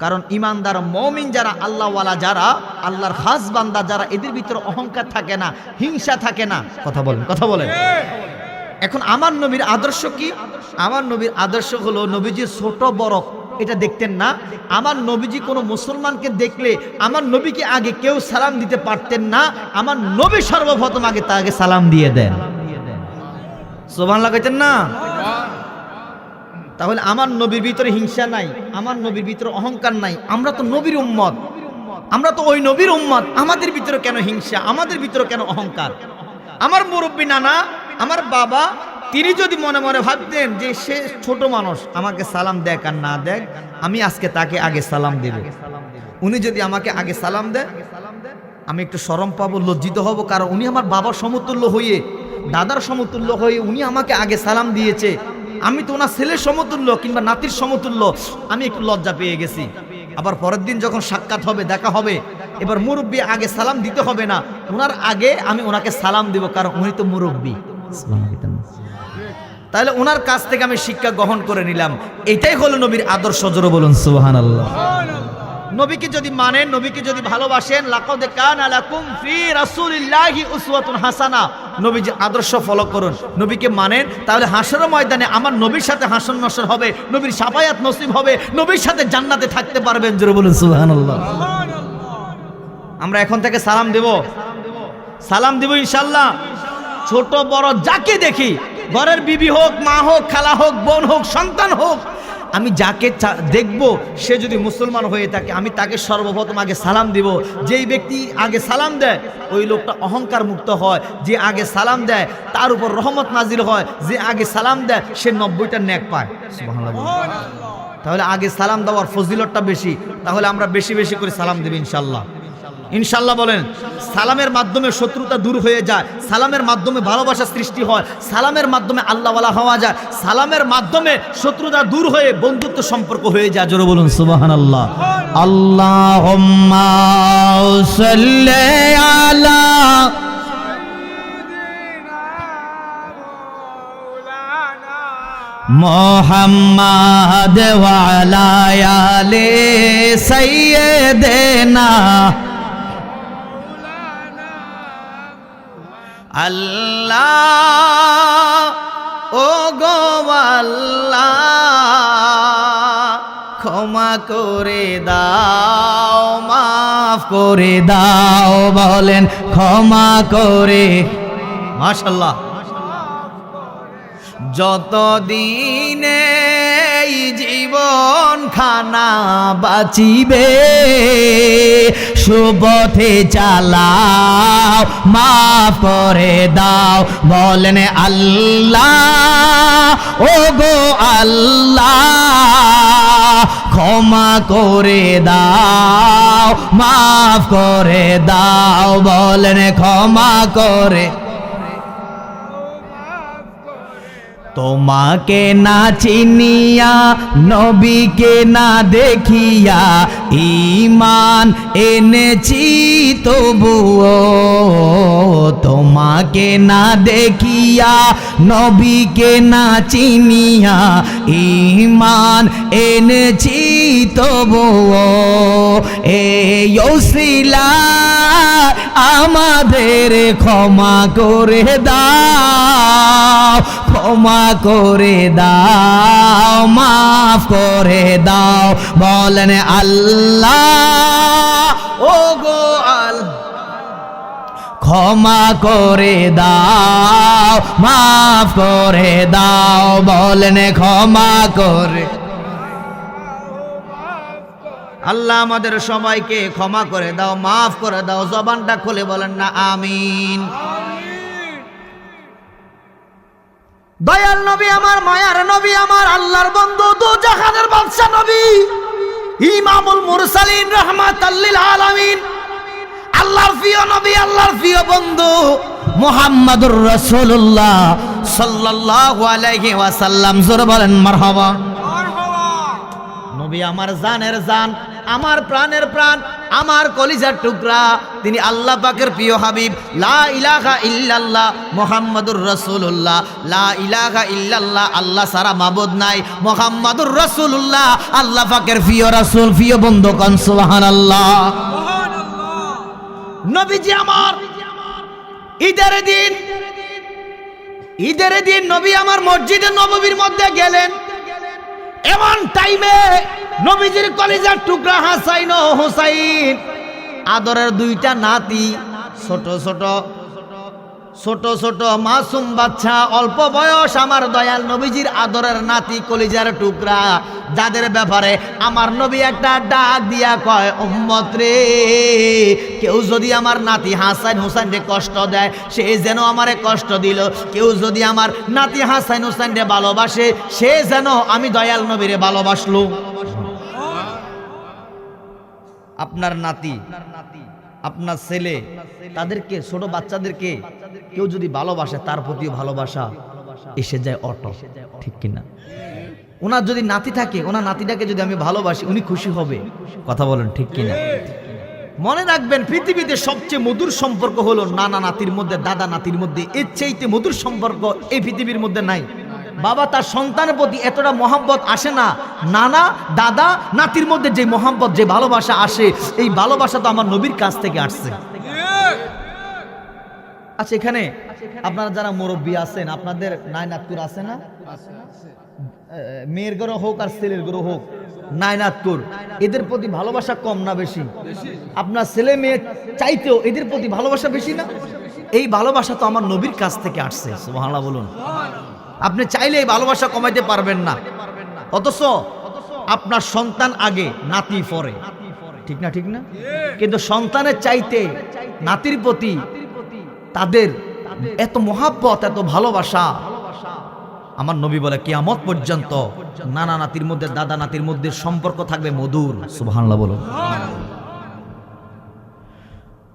Speaker 1: কারণ ইমানদার মুমিন যারা, আল্লাহওয়ালা যারা, আল্লাহর খাস বান্দা যারা, এদের ভিতরে অহংকার থাকে না, হিংসা থাকে না। কথা বলেন। এখন আমার নবীর আদর্শ কি? আমার নবীর আদর্শ হলো, নবীজি ছোট বড় এটা দেখতেন না। আমার নবীজি কোনো মুসলমানকে দেখলে আমার নবীকে আগে কেউ সালাম দিতে পারতেন না। আমার নবী সর্বপ্রথম আগে তাকে সালাম দিয়ে দেন। সুবহানাল্লাহ কইতেন না? তাহলে আমার নবীর ভিতরে হিংসা নাই, আমার নবীর ভিতরে অহংকার নাই। আমরা তো নবীর উম্মত, আমরা তো ওই নবীর উম্মত। আমাদের ভিতরে কেন হিংসা, আমাদের ভিতরে কেন অহংকার? আমার মুরব্বী নানা, আমার বাবা, তিনি যদি মনে মনে ভাবতেন যে সে ছোট মানুষ, আমাকে সালাম দেখ আর না দেখ, আমি আজকে তাকে আগে সালাম দেব। উনি যদি আমাকে আগে সালাম দেন, আমি একটু শরম পাবো, লজ্জিত হব। কারণ উনি আমার বাবার সমতুল্য হয়ে, দাদার সমতুল্য হয়ে উনি আমাকে আগে সালাম দিয়েছে। আমি তো ওনার ছেলের সমতুল্য কিংবা নাতির সমতুল্য, আমি একটু লজ্জা পেয়ে গেছি। আবার পরের দিন যখন সাক্ষাৎ হবে, দেখা হবে, এবার মুরব্বী আগে সালাম দিতে হবে না, ওনার আগে আমি ওনাকে সালাম দিব, কারণ উনি তো মুরব্বী। তাহলে ওনার কাছ থেকে আমি শিক্ষা গ্রহণ করে নিলাম। এটাই হলো নবীর আদর্শ। জোরে বলুন সুবহানাল্লাহ। নবীকে যদি মানেন, নবীকে যদি ভালোবাসেন, লাকাদ কানা লাকুম ফি রাসূলিল্লাহি উসওয়াতুন হাসানা, নবীজির আদর্শ ফলো করুন, নবীকে মানেন, তাহলে হাসরের ময়দানে আমার নবীর সাথে হাসর নসর হবে, নবীর শাফায়াত নসিব হবে, নবীর সাথে জান্নাতে থাকতে পারবেন। জোরে বলুন সুবহানাল্লাহ। আমরা এখন থেকে সালাম দেব ইনশাআল্লাহ। ছোট বড় যাকে দেখি, ঘরের বিবি হোক, মা হোক, খালা হোক, বোন হোক, সন্তান হোক, আমি যাকে দেখব সে যদি মুসলমান হয়ে থাকে আমি তাকে সর্বপ্রথম আগে সালাম দিব। যেই ব্যক্তি আগে সালাম দেয় ওই লোকটা অহংকার মুক্ত হয়। যে আগে সালাম দেয় তার উপর রহমত নাজিল হয়। যে আগে সালাম দেয় সে 90টা নেক পায়। সুবহানাল্লাহ। তাহলে আগে সালাম দেওয়ার ফজিলতটা বেশি। তাহলে আমরা বেশি বেশি করে সালাম দেব ইনশাআল্লাহ। ইনশাআল্লাহ বলেন। সালামের মাধ্যমে শত্রুতা দূর হয়ে যায়, সালামের মাধ্যমে ভালোবাসা সৃষ্টি হয়, সালামের মাধ্যমে আল্লাহওয়ালা হওয়া যায়, সালামের মাধ্যমে শত্রুতা দূর হয়ে বন্ধুত্ব সম্পর্ক হয়ে যায়। জোরে বলুন সুবহানাল্লাহ। আল্লাহুম্মা সাল্লি আলা মুহাম্মাদ ওয়া আলা আলি সাইয়্যিদিনা আল্লাহ ও গো আল্লাহ ক্ষমা করে দাও, মাফ করে দাও, বলেন ক্ষমা করে। মাশাআল্লাহ। যতদিনে এই জীবন খানা বাঁচিবে সুপথে চালাও, মাফ করে দাও, বলেন আল্লাহ ও গো আল্লাহ ক্ষমা করে দাও, মাফ করে দাও, বলেন ক্ষমা করে। তোমাকে না চিনিয়া নবীকে না দেখিয়া ঈমান এনেছি তবুও, তোমাকে না দেখিয়া নবীকে না চিনিয়া ঈমান এনেছি তবুও, এই ওসিলা আমাদের ক্ষমা করে দাও, ক্ষমা করে দাও, মাফ করে দাও, বলেন আল্লাহ ও গো আল্লাহ ক্ষমা করে দাও, মাফ করে দাও, বলেন ক্ষমা করে। আল্লাহ আমাদের সবাইকে ক্ষমা করে দাও, মাফ করে দাও। জবানটা খুলে বলেন না আমিন। দয়াল নবী আমার, মায়ার নবী আমার, আল্লাহর বন্ধু, দু জাহানের বাদশা নবী, ইমামুল মুরসালিন, রাহমাতাল লিল আলামিন, আল্লাহর প্রিয় নবী, আল্লাহর প্রিয় বন্ধু মুহাম্মাদুর রাসূলুল্লাহ সাল্লাল্লাহু আলাইহি ওয়াসাল্লাম। জোরে বলেন মারহাবা। নবী আমার জানের জান, আমার প্রাণের প্রাণ, আমার কলিজার টুকরা, তিনি আল্লাহ পাকের প্রিয় হাবিব। লা ইলাহা ইল্লাল্লাহ মুহাম্মাদুর রাসূলুল্লাহ, লা ইলাহা ইল্লাল্লাহ আল্লাহ সারা মাবুদ নাই, মুহাম্মাদুর রাসূলুল্লাহ আল্লাহ পাকের প্রিয় রাসূল, প্রিয় বন্ধু। কোন সুবহানাল্লাহ। নবীজি আমার ঈদের দিন নবী আমার মসজিদে নববীর মধ্যে গেলেন। এমন টাইমে নবীজির কলিজার টুকরা হাসাইন ও হুসাইন, আদরের দুইটা নাতি, ছোট ছোট মাসুম বাচ্চা, অল্প বয়স, আমার দয়াল নবীজির আদরের নাতি, কলিজার টুকরা, যাদের ব্যাপারে আমার নবী একটা ডাক দিয়া কয়, উম্মত রে, কেউ যদি আমার নাতি হাসান হুসাইনকে কষ্ট দেয় সে যেন আমারে কষ্ট দিল, কেউ যদি আমার নাতি হাসান হুসাইনকে ভালোবাসে সে যেন আমি দয়াল নবীরে ভালোবাসলো। আপনার নাতি, আপনার ছেলে, তাদেরকে, ছোট বাচ্চাদেরকে কেউ যদি ভালোবাসে তার প্রতিও ভালোবাসা এসে যায় অটো, ঠিক কিনা? ওনার যদি নাতি থাকে, ওনার নাতিটাকে যদি আমি ভালোবাসি উনি খুশি হবে। কথা বলেন ঠিক কিনা? মনে রাখবেন, পৃথিবীতে সবচেয়ে মধুর সম্পর্ক হলো নানা নাতির মধ্যে, দাদা নাতির মধ্যে। এর চাইতে মধুর সম্পর্ক এই পৃথিবীর মধ্যে নাই। বাবা তার সন্তানের প্রতি এতটা মহব্বত আসে না, নানা দাদা নাতির মধ্যে যে মহব্বত, যে ভালোবাসা আসে, এই ভালোবাসা তো আমার নবীর কাছ থেকে আসছে। আচ্ছা, এখানে আপনারা যারা মুরব্বী আছেন, আপনাদের নায়নাতকুর আছে না? মেয়ের ঘরে হোক আর ছেলের ঘরে হোক, নায়নাতকুর, এদের প্রতি ভালোবাসা কম না বেশি? আপনার ছেলে মেয়ে চাইতেও এদের প্রতি ভালোবাসা বেশি না? এই ভালোবাসা তো আমার নবীর কাছ থেকে আসছে। সুবহানাল্লাহ বলুন। আপনি চাইলে এই ভালোবাসা কমাইতে পারবেন না, অথচ আপনার সন্তান আগে, নাতি পরে, ঠিক না? ঠিক না? কিন্তু সন্তানের চাইতে নাতির প্রতি তাদের এত মহাব্বত, এত ভালোবাসা, আমার নবী বলে কিয়ামত পর্যন্ত নানা নাতির মধ্যে, দাদা নাতির মধ্যে সম্পর্ক থাকবে মধুর। সুবহানাল্লাহ বলুন।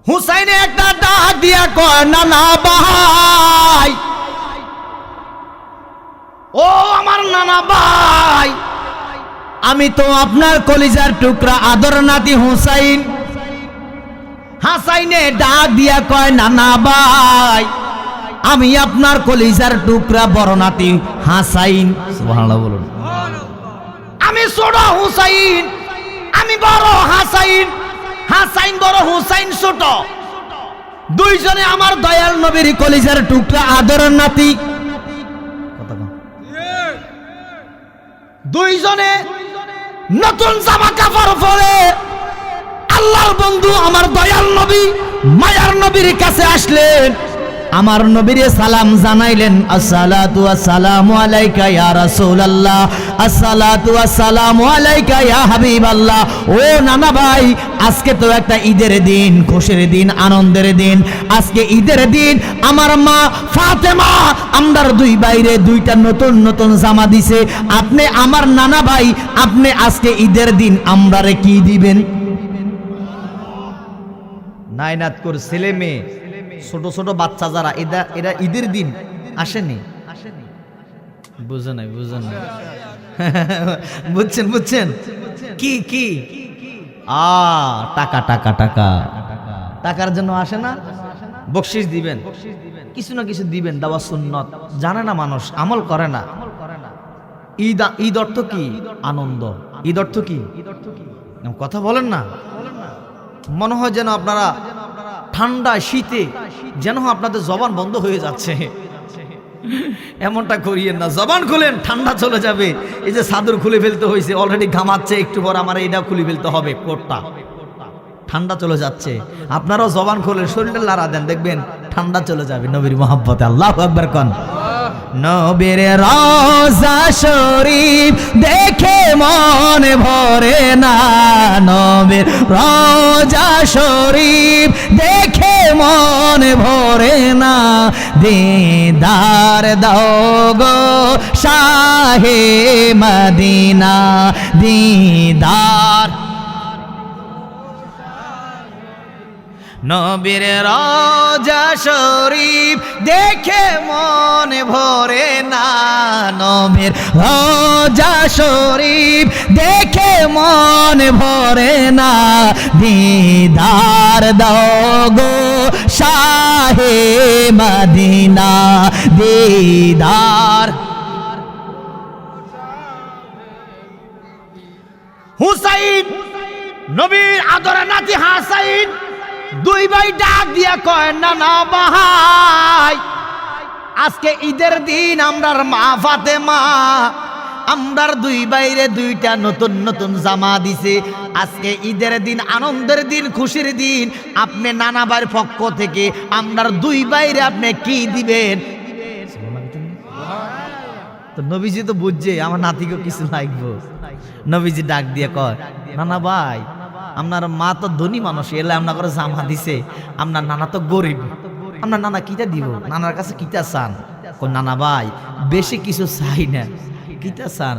Speaker 1: হুসাইনে একটা ডাক দিয়া কয়, নানা ভাই, ও আমার নানা ভাই, আমি তো আপনার কলিজার টুকরা আদর নাতি হুসাইন। হাসাইনে ডাক দিয়া কয়, নানা ভাই, আমি আপনার কলিজার টুকরা বড় নাতি হাসাইন। সুবহানাল্লাহ বলুন। আমি ছোট হুসাইন, আমি বড় হাসাইন। হাসাইন বড়, হুসাইন ছোট, দুইজনে আমার দয়াল নবীর কলিজার টুকরা আদরের নাতি। দুইজনে নতুন জামা কাপড় পরে আল্লাহর বন্ধু আমার দয়াল নবী মায়ার নবীর কাছে আসলেন। আমার নবীরে সালাম জানাইলেন, আসসালাতু ওয়াসসালামু আলাইকা ইয়া রাসূলুল্লাহ, আসসালাতু ওয়াসসালামু আলাইকা ইয়া হাবিবাল্লাহ। ও নানা ভাই, আজকে তো একটা ঈদের দিন, খুশির দিন, আনন্দের দিন। আজকে ঈদের দিন আমার মা ফাতেমা আমরার দুই বাইরে দুইটা নতুন নতুন জামা দিছে। আপনি আমার নানা ভাই, আপনি আজকে ঈদের দিন আমরারে কি দিবেন? নায়নাতকুর ছেলে মেয়ে, ছোট ছোট বাচ্চা যারা, এরা ঈদের দিন আসেনি। বুঝে নাই, বুঝে নাই, বুঝছেন? বুঝছেন কি কি? টাকা টাকা টাকা, টাকার জন্য আসে না? বকশিশ দিবেন, কিছু না কিছু দিবেন, দেওয়া সুন্নত। জানে না মানুষ, আমল করে না। ঈদ অর্থ কি? আনন্দ। ঈদ অর্থ কি? কথা বলেন না। মনে হয় যেন আপনারা ঠান্ডা শীতে যেন আপনাদের জবান বন্ধ হয়ে যাচ্ছে। এমনটা করিয়েন না, জবান খুলেন, ঠান্ডা চলে যাবে। এই যে চাদর খুলে ফেলতে হয়েছে, অলরেডি ঘামাচ্ছে, একটু পর আমার এইটা খুলে ফেলতে হবে, কোটটা, ঠান্ডা চলে যাচ্ছে। আপনারাও জবান খুলে শরীরটা লাড়া দেন, দেখবেন ঠান্ডা চলে যাবে নবীর মহব্বতে। আল্লাহু আকবার কোন। নবীর রওজা শরীফ দেখে মন ভরে না, নবীর রওজা শরীফ দেখে মন ভরে না। দিদার দাও গো শাহে মদিনা, দিদার। নবীর রওজা শরীফ দেখে মন ভরে না, নবীর রওজা শরীফ দেখে মন ভরে না। দিদার দাও গো শাহে মদিনা, দিদার। হুসাইন নবীর আদরের নাতি হাসাইন, দুই ভাই ডাক দিয়া কয়, নানা ভাই, আজকে ঈদের দিন আমরার মা ফাতেমা আমরার দুই বাইরে দুইটা নতুন নতুন জামা দিছে। আজকে ঈদের দিন, আনন্দের দিন, খুশির দিন। আপনি নানা ভাইয়ের পক্ষ থেকে আমরার দুই বাইরে আপনি কি দিবেন? তো নবীজি তো বুঝছে আমার নাতিকে কিছু লাগবে। নবীজি ডাক দিয়ে কয়, নানা ভাই, আপনার মা তো ধনী মানুষ, এলে আপনার করে জামা দিছে, আপনার নানা তো গরিব, আপনার নানা কিটা দিব? নানার কাছে কিটা চান? নানা ভাই, বেশি কিছু চাই না। কিটা চান?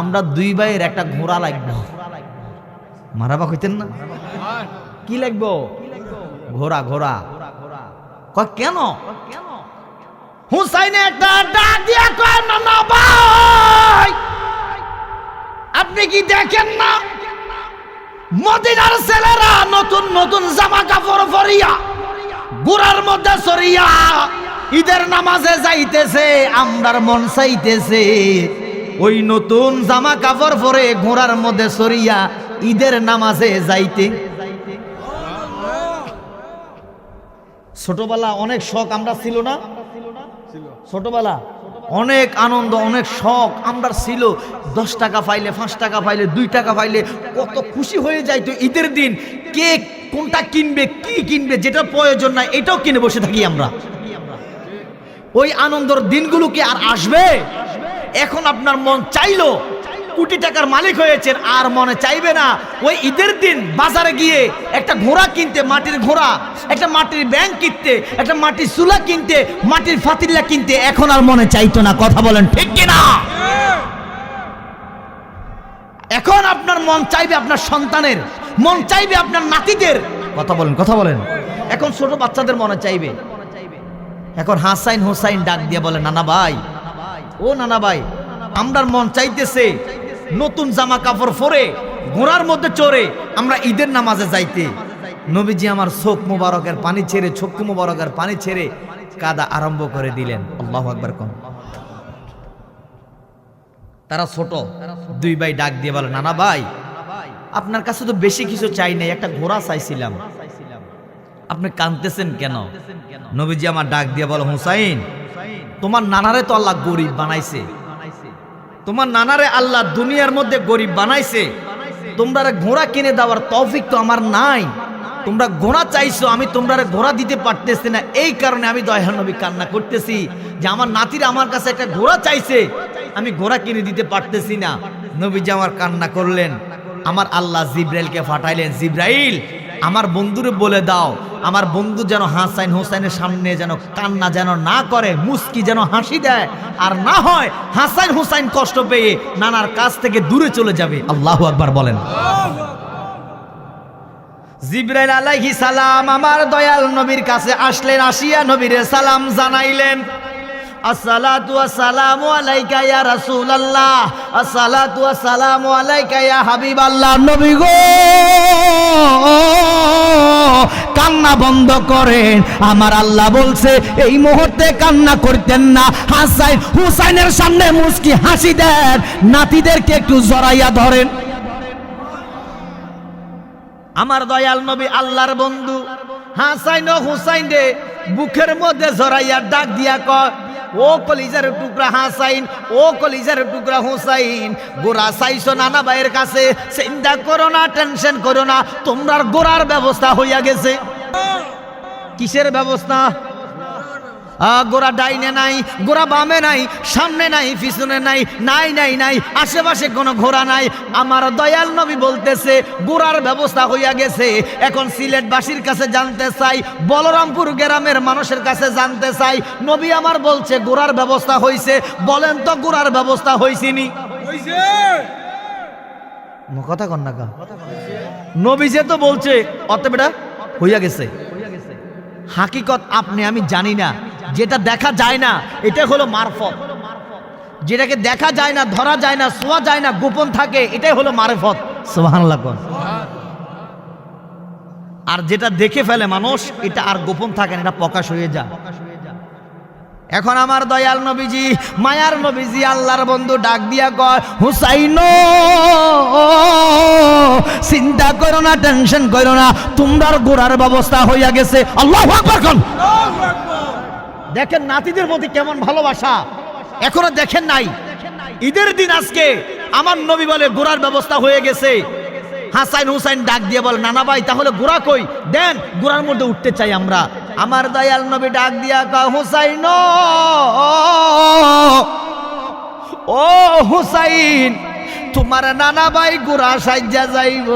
Speaker 1: আমরা দুই ভাইয়ের একটা ঘোড়া লাগবো। মারাবা কইতেন না? কি লাগবো? ঘোড়া। ঘোড়া কয় কেন? হুসাইনে একটা ডাক দিয়া কয়, নানা ভাই, আপনি কি দেখেন না মদিনার ছেলেরা নতুন নতুন জামা কাপড় পরিয়া ঘোড়ার মধ্যে চড়িয়া ঈদের নামাজে যাইতেছে, আমরার মন চাইতেছে ওই নতুন জামা কাপড় পরে ঘোড়ার মধ্যে সরিয়া ঈদের নামাজে যাইতে। ছোটবেলা অনেক শখ আমরা ছিল না? ছোটবেলা অনেক আনন্দ, অনেক শখ আমরা ছিল। 10 টাকা পাইলে, 5 টাকা পাইলে, 2 টাকা পাইলে কত খুশি হয়ে যাইতো ঈদের দিন। কে কোনটা কিনবে, কি কিনবে, যেটা প্রয়োজন নাই এটাও কিনে বসে থাকি আমরা। ওই আনন্দের দিনগুলো কি আর আসবে? এখন আপনার মন চাইলো, কোটি টাকার মালিক হয়েছেন, আর মনে চাইবে না ওই ঈদের দিন বাজারে গিয়ে একটা ঘোড়া কিনতে, মাটির ঘোড়া, একটা মাটির ব্যাংক কিনতে, একটা মাটির চুলা কিনতে, মাটির ফাতিল্লা কিনতে এখন আর মনে চাইতো না। কথা বলেন ঠিক কিনা? এখন আপনার মন চাইবে আপনার সন্তানের, মন চাইবে আপনার নাতিদের। কথা বলেন, কথা বলেন। এখন ছোট বাচ্চাদের মনে চাইবে। এখন হাসাইন হোসাইন ডাক দিয়ে বলে, নানা ভাই, ও নানা ভাই, আমরার মন চাইতেছে নতুন জামা কাপড় পরে ঘোড়ার মধ্যে চড়ে আমরা ঈদের নামাজে যাইতে। নবীজি আমার চোখ মুবারকের পানি ছেড়ে, চক্ষু মুবারকের পানি ছেড়ে কাদা আরম্ভ করে দিলেন। আল্লাহু আকবার কোন। তারা ছোট, 2 ভাই ডাক দিয়ে বলে, নানা ভাই, আপনার কাছে তো বেশি কিছু চাই নাই, একটা ঘোড়া চাইছিলাম, আপনি কাঁদতেছেন কেন? নবীজি আমার ডাক দিয়ে বলে, হুসাইন, তোমার নানারে তো আল্লাহ গরিব বানাইছে, তোমার নানারে আল্লাহ দুনিয়ার মধ্যে গরিব বানাইছে, তোমরা ঘোড়া কিনে দেওয়ার তৌফিক তো আমার নাই। তোমরা ঘোড়া চাইছো, আমি তোমরা ঘোড়া দিতে পারতেছি না, এই কারণে আমি দয়াল নবী কান্না করতেছি যে আমার নাতিরা আমার কাছে একটা ঘোড়া চাইছে, আমি ঘোড়া কিনে দিতে পারতেছি না। নবীজি আমার কান্না করলেন। আমার আল্লাহ জিব্রাইলকে পাঠাইলেন, জিব্রাইল, আমার বন্ধুরে বলে দাও, আমার বন্ধু যেন হাসাইন হোসাইনের সামনে যেন কান্না যেন না করে, মুস্কি যেন হাসি দেয়, আর না হয় হাসাইন হোসাইন কষ্ট পেয়ে নানার কাছ থেকে দূরে চলে যাবে। আল্লাহু আকবার বলেন। জিব্রাইল আলাইহিস সালাম আমার দয়াল নবীর কাছে আসলেন, আসিয়া নবীরে সালাম জানাইলেন। আসসালাতু ওয়াসসালামু আলাইকা ইয়া রাসূলুল্লাহ, আসসালাতু ওয়াসসালামু আলাইকা ইয়া হাবিবাল্লাহ। নবী গো, কান্না বন্ধ করেন, আমার আল্লাহ বলছে এই মুহূর্তে কান্না করতেন না। হাসাইন হুসাইনের সামনে মুস্কি হাসি দেন, নাতিদেরকে একটু জড়াইয়া ধরেন। আমার দয়াল নবী আল্লাহর বন্ধু হাসাইন ও হুসাইন রে বুকের মধ্যে জড়াইয়া ডাক দিয়া কয়, ও কলিজার টুকরা হাসাইন, ও কলিজার টুকরা হুসাইন, গোড়া চাইছো নানা ভাইয়ের কাছে, চিন্তা করো না, টেনশন করো না, তোমরার গোড়ার ব্যবস্থা হইয়া গেছে। কিসের ব্যবস্থা? গোড়া ডাইনে নাই, গোড়া বামে নাই, সামনে নাই, পিছনে নাই, নাই নাই নাই, আশেপাশে কোনো ঘোড়া নাই। আমার দয়াল নবী বলতেছে গোড়ার ব্যবস্থা হইয়া গেছে। এখন সিলেটবাসীর কাছে জানতে চাই, বলরামপুর গ্রামের মানুষের কাছে জানতে চাই, নবী আমার বলছে গোড়ার ব্যবস্থা হইছে, বলেন তো গোড়ার ব্যবস্থা হইছিনি? কথা কন না কা, নবী যে তো বলছে অতএব এটা হইয়া গেছে। হাকিকত আপনি আমি জানি না, যেটা দেখা যায় না এটা হলো মারফত, যেটাকে দেখা যায় না, ধরা যায় না, ছোঁয়া যায় না, গোপন থাকে, এটাই হলো মারফত। সুবহানাল্লাহ। আর যেটা দেখে ফেলে মানুষ, এটা আর গোপন থাকে না, এটা প্রকাশ হয়ে যায়। এখন আমার দয়াল নবীজি, মায়ার নবীজি, আল্লাহর বন্ধু ডাক দিয়া কয়, হুসাইন চিন্তা করো না, টেনশন করো না, তোমরার গোড়ার ব্যবস্থা হইয়া গেছে। আল্লাহু আকবার। দেখেন নাতিদের প্রতি কেমন ভালোবাসা, এখনো দেখেন নাই। ঈদের দিন আজকে আমার নবী বলে গোড়ার ব্যবস্থা হয়ে গেছে। হাসাইন হুসাইন ডাক দিয়ে বলে, নানা ভাই তাহলে গোড়া কই, দেন গোড়ার মধ্যে উঠতে চাই আমরা। আমার দয়াল নবী ডাক দিয়া কয়, হুসাইন ও হুসাইন, তোমার নানা ভাই গোড়া সাইজা যাইব,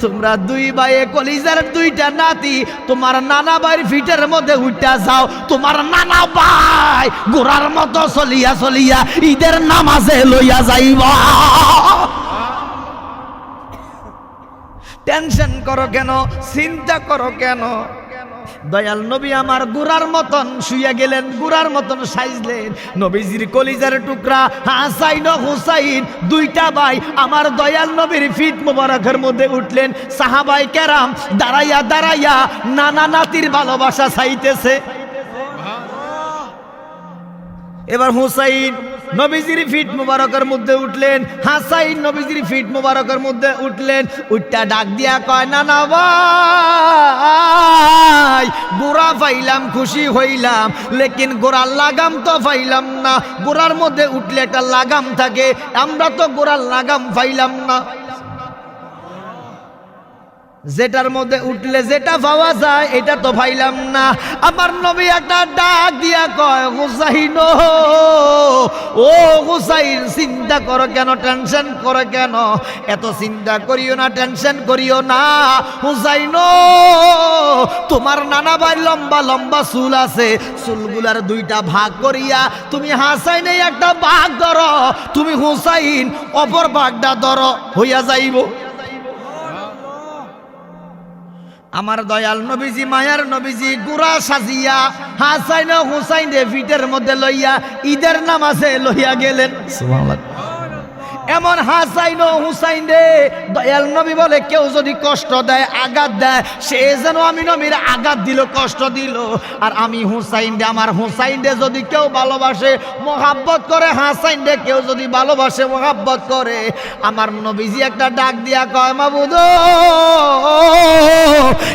Speaker 1: তোমরা 2 ভাইয়ে কলিজার 2টা নাতি তোমার নানা ভাইয়ের ফিটের মধ্যে উঠা যাও, তোমার নানা ভাই গোড়ার মতো চলিয়া চলিয়া ঈদের নামাজে লইয়া যাইব। টেনশন করো কেন, চিন্তা করো কেন? দয়াল নবী আমার গোড়ার মতন শুইয়া গেলেন, গোড়ার মতন সাইজলেন। নবীজির কলিজার টুকরা হাসাইন হুসাইন 2টা ভাই আমার দয়াল নবীর ফিট মোবারকের মধ্যে উঠলেন। সাহাবাই কেরাম দাঁড়াইয়া দাঁড়াইয়া নানা নাতির ভালোবাসা চাইতেছে। এবার হুসাইন নবীজির ফিট মুবারকের মধ্যে উঠলেন, হাসাইন নবীজির ফিট মুবারকের মধ্যে উঠলেন। উঠটা ডাক দিয়া কয়, না না ভাই, গোড়া পাইলাম খুশি হইলাম, লেকিন গোড়ার লাগাম তো পাইলাম না। গোড়ার মধ্যে উঠলে একটা লাগাম থাকে, আমরা তো গোড়ার লাগাম পাইলাম না। যেটার মধ্যে উঠলে যেটা পাওয়া যায় এটা তো পাইলাম না। আমার নবী একটা ডাক দিয়া কয়, হুসাইন ও হুসাইন, চিন্তা করো কেন, টেনশন করো কেন, এত চিন্তা করিও না, টেনশন করিও না। হুসাইন তোমার নানা ভাই লম্বা লম্বা চুল আছে, চুলগুলার দুইটা ভাগ করিয়া তুমি হাসাইনে একটা ভাগ ধরো, তুমি হুসাইন অপর ভাগটা ধরো, হইয়া যাইব। আমার দয়াল নবীজি, মায়ার নবীজি গুড়া সাজিয়া হাসাইন হুসাইন রে ফিটের মধ্যে লইয়া ঈদের নামাজে লইয়া গেলেন। সুবহানাল্লাহ। এমন হাসাইন হুসাইন রে দয়াল নবী বলে, কেউ যদি কষ্ট দেয়, আঘাত দেয়, সে যেন আমি নবীর আঘাত দিল, কষ্ট দিল। আর আমি হুসাইন রে, আমার হুসাইন রে যদি কেউ ভালোবাসে, মোহাব্বত করে, হাসাইন রে কেউ যদি ভালোবাসে, মোহাব্বত করে, আমার নবীজি একটা ডাক দিয়া কয়, মাবুদ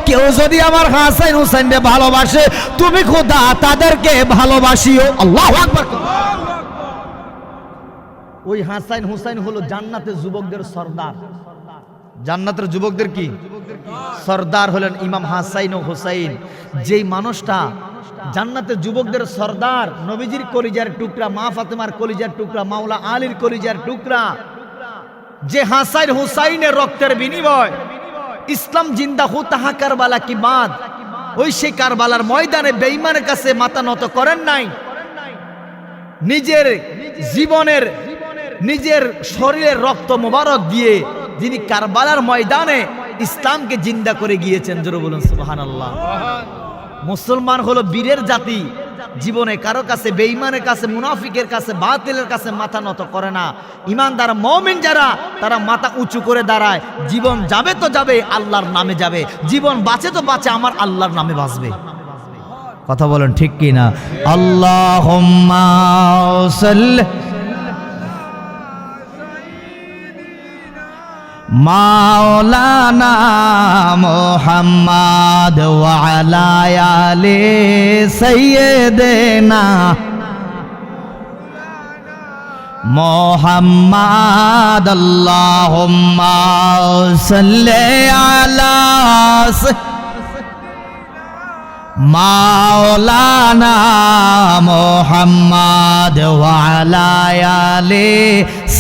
Speaker 1: কেউ যদি আমার হাসাইন হুসাইন রে ভালোবাসে, তুমি খোদা তাদেরকে ভালোবাসিও। আল্লাহু আকবার। ওই হাসাইন হুসাইন হলো জান্নাতের যুবকদের সর্দার। জান্নাতের যুবকদের কি সর্দার হলেন ইমাম হাসাইন ও হুসাইন। যেই মানুষটা জান্নাতের যুবকদের সর্দার, নবীজির কলিজার টুকরা, মা ফাতেমার কলিজার টুকরা, মাওলা আলীর কলিজার টুকরা, যে হাসাইন হুসাইনের রক্তের বিনিময় ইসলাম জিন্দা হো তাহা কারবালা কি বাদ, ওই সেই কারবালার ময়দানে বেঈমানের কাছে মাথা নত করেন নাই। নিজের জীবনের, নিজের শরীরের রক্ত মোবারক দিয়ে যিনি কারবালার ময়দানে ইসলামকে জিন্দা করে গিয়েছেন, জোরে বলুন সুবহানাল্লাহ। মুসলমান হলো বীরের জাতি, জীবনে কারো কাছে, বেঈমানের কাছে, মুনাফিকের কাছে, বাতিলের কাছে মাথা নত করে না। ইমানদার মুমিন যারা, তারা মাথা উঁচু করে দাঁড়ায়। জীবন যাবে তো যাবে, আল্লাহর নামে যাবে, জীবন বাঁচে তো বাঁচে, আমার আল্লাহর নামে বাঁচবে। কথা বলেন ঠিক কি না? আল্লাহুম্মা সাল্লি মাওলানা মুহাম্মদ ওয়া আলা আলি সাইয়্যিদিনা মুহাম্মদ। আল্লাহুম্মা সাল্লি আলা মাওলানা মুহাম্মদ ওয়া আলা আলি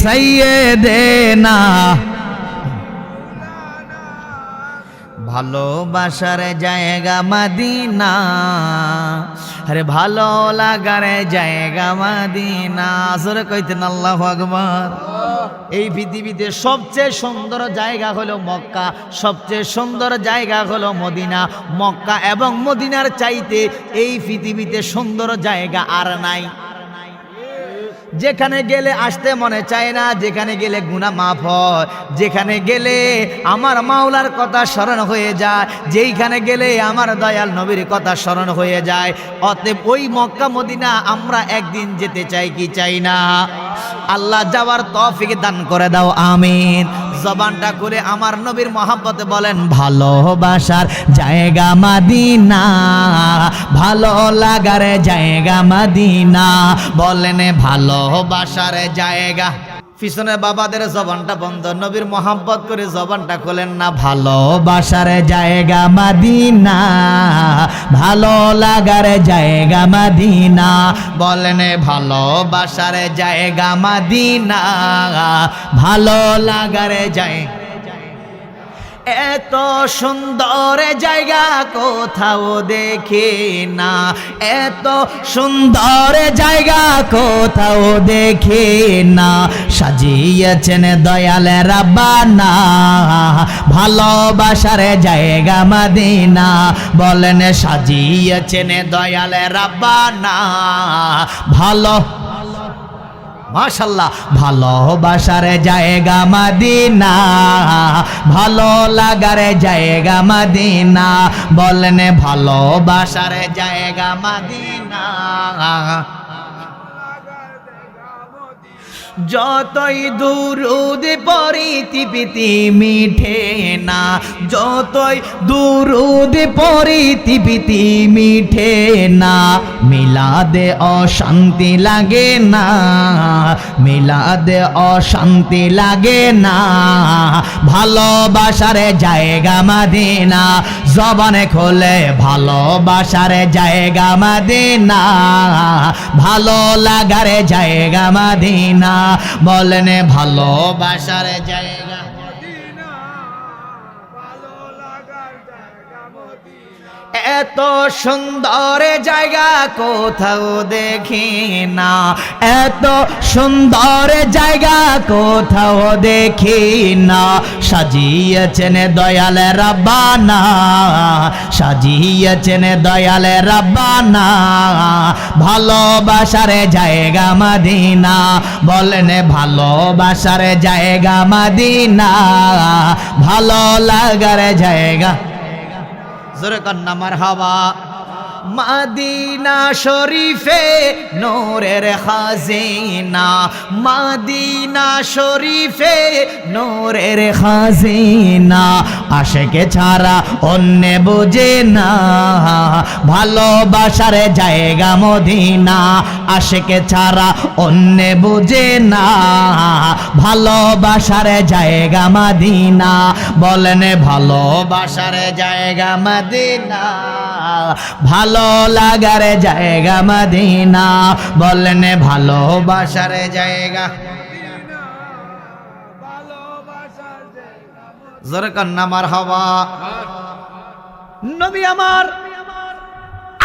Speaker 1: সাইয়্যিদিনা। ভালোবাসার জায়গা মদিনা, আরে ভালো লাগার জায়গা মদিনা। আসলে কইতেন আল্লাহু আকবার। এই পৃথিবীতে সবচেয়ে সুন্দর জায়গা হলো মক্কা, সবচেয়ে সুন্দর জায়গা হলো মদিনা। মক্কা এবং মদিনার চাইতে এই পৃথিবীতে সুন্দর জায়গা আর নাই। যেখানে গেলে আসতে মনে চায় না, যেখানে গেলে গুনাহ মাফ হয়, যেখানে গেলে আমার মাওলার কথা স্মরণ হয়ে যায়, যেইখানে গেলে আমার দয়াল নবীর কথা স্মরণ হয়ে যায়। অতএব ওই মক্কা মদিনা আমরা একদিন যেতে চাই কি চাই না? আল্লাহ যাওয়ার তৌফিক দান করে দাও, আমিন। জবানটা করে আমার নবীর মহব্বতে বলেন, ভালোবাসার জায়গা মদিনা, ভালো লাগার জায়গা মদিনা। বলেন ভালোবাসার জায়গা। পিছনে বাবাদের জবানটা বন্ধ, নবীর মহব্বত করে জবানটা খোলেন না। ভালোবাসার জায়গা মদিনা, ভালো লাগার জায়গা মদিনা। বলেন ভালোবাসার জায়গা মদিনা, ভালো লাগার জায়গা। এত সুন্দর জায়গা কোথাও দেখি না, এত সুন্দর জায়গা কোথাও দেখি না। সাজিয়েছেন দয়াল রাব্বানা, ভালোবাসার জায়গা মদিনা। বলেন সাজিয়েছেন দয়াল রাব্বানা, ভালো মাশাআল্লাহ, ভালোবাসার জায়গা মদিনা, ভালো লাগার জায়গা মদিনা। বলেন ভালোবাসার জায়গা মদিনা, যতই দুরুদ পড়ি তিপিতি মিঠে না, যতই দুরুদ পড়ি তিপিতি মিঠে না, মিলাদে অশান্তি লাগে না, মিলাদে অশান্তি লাগে না, ভালোবাসার জায়গা মদিনা, জবানে খোলে ভালোবাসার জায়গা মদিনা, ভালো লাগার জায়গা মদিনা, বলেন ভালোবাসার জায়গা মদিনা, ভালো লাগার জায়গা মদিনা। এত সুন্দর জায়গা কোথাও দেখি না, এত সুন্দর জায়গা কোথাও দেখি না, সাজিয়েছেন দয়াল রাব্বানা, সাজিয়েছেন দয়াল রাব্বানা, ভালোবাসার জায়গা মদিনা, বলেন ভালোবাসার জায়গা মদিনা, ভালো লাগার জায়গা, জোরে কন্না মারহাবা। মদিনা শরীফে নূরের খাজিনা, মদিনা শরীফে নূরের খাজিনা, আশিকে ছাড়া অন্য বুঝে না, ভালোবাসার জায়গা মদিনা, আশিকে ছাড়া অন্য বুঝে না, ভালোবাসার জায়গা মদিনা, বলেন ভালোবাসার জায়গা মদিনা, ভালো লাগার জায়গা মদিনা, বলেন ভালোবাসার জায়গা, জোরে কন্না মারহাবা। নবী আমার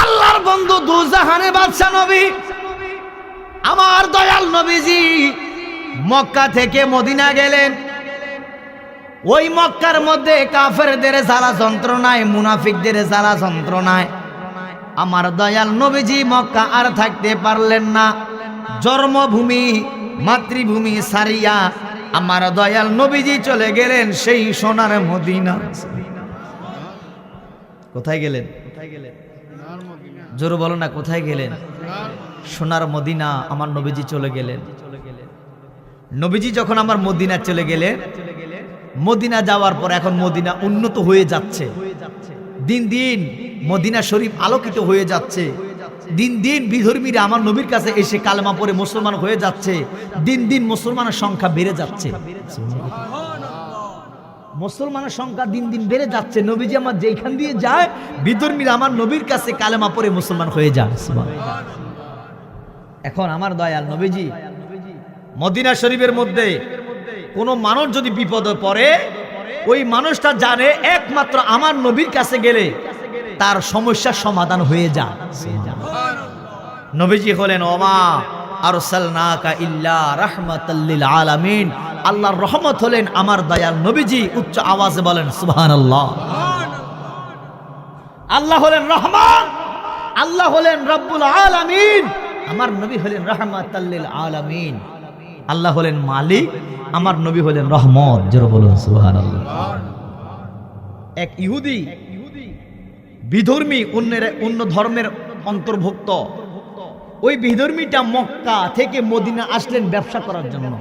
Speaker 1: আল্লাহর বন্ধু দুজাহানে বাদশা নবী আমার দয়াল নবীজি মক্কা থেকে মদিনা গেলেন। ওই মক্কার মধ্যে কাফেরদের জ্বালা যন্ত্রণায়, মুনাফিকদের জ্বালা যন্ত্রণায় আমার দয়াল নবীজি মক্কা আর থাকতে পারলেন না। জন্মভূমি মাতৃভূমি সারিয়া আমার দয়াল নবীজি চলে গেলেন সেই সোনার মদিনা। কোথায় গেলেন? জোরে বলো না, কোথায় গেলেন? সোনার মদিনা আমার নবীজি চলে গেলেন। নবীজি যখন আমার মদিনা চলে গেলেন, মদিনা যাওয়ার পর এখন মদিনা উন্নত হয়ে যাচ্ছে, দিন দিন মদিনা শরীফ আলোকিত হয়ে যাচ্ছে, দিন দিন বিধর্মীরা আমার নবীর কাছে এসে কালেমা পড়ে মুসলমান হয়ে যাচ্ছে, দিন দিন মুসলমানের সংখ্যা বেড়ে যাচ্ছে, মুসলমানের সংখ্যা দিন দিন বেড়ে যাচ্ছে। নবীজি আমার যেখান দিয়ে যায় বিধর্মীরা আমার নবীর কাছে কালেমা পড়ে মুসলমান হয়ে যায়। এখন আমার দয়াল নবীজি মদিনা শরীফের মধ্যে কোনো মানুষ যদি বিপদে পড়ে, ওই মানুষটা জানে একমাত্র আমার নবীর কাছে গেলে তার সমস্যার সমাধান হয়ে যায়। নবীজি হলেন ওমা আরসালনাকা ইল্লা রাহমাতাল লিল আলামিন, আল্লাহর রহমত হলেন আমার দয়াল নবীজি। উচ্চ আওয়াজে বলেন সুবহানাল্লাহ। আল্লাহ হলেন রহমান, আল্লাহ হলেন রব্বুল আলামিন, আমার নবী হলেন রাহমাতাল লিল আলামিন। আল্লাহ হলেন মালিক, আমার নবী হলেন রহমত। জোরে বলুন সুবহানাল্লাহ। এক ইহুদি বিধর্মী, অন্য ধর্মের অন্তর্ভুক্ত, ওই বিধর্মীটা মক্কা থেকে মদিনা আসলেন ব্যবসা করার জন্য।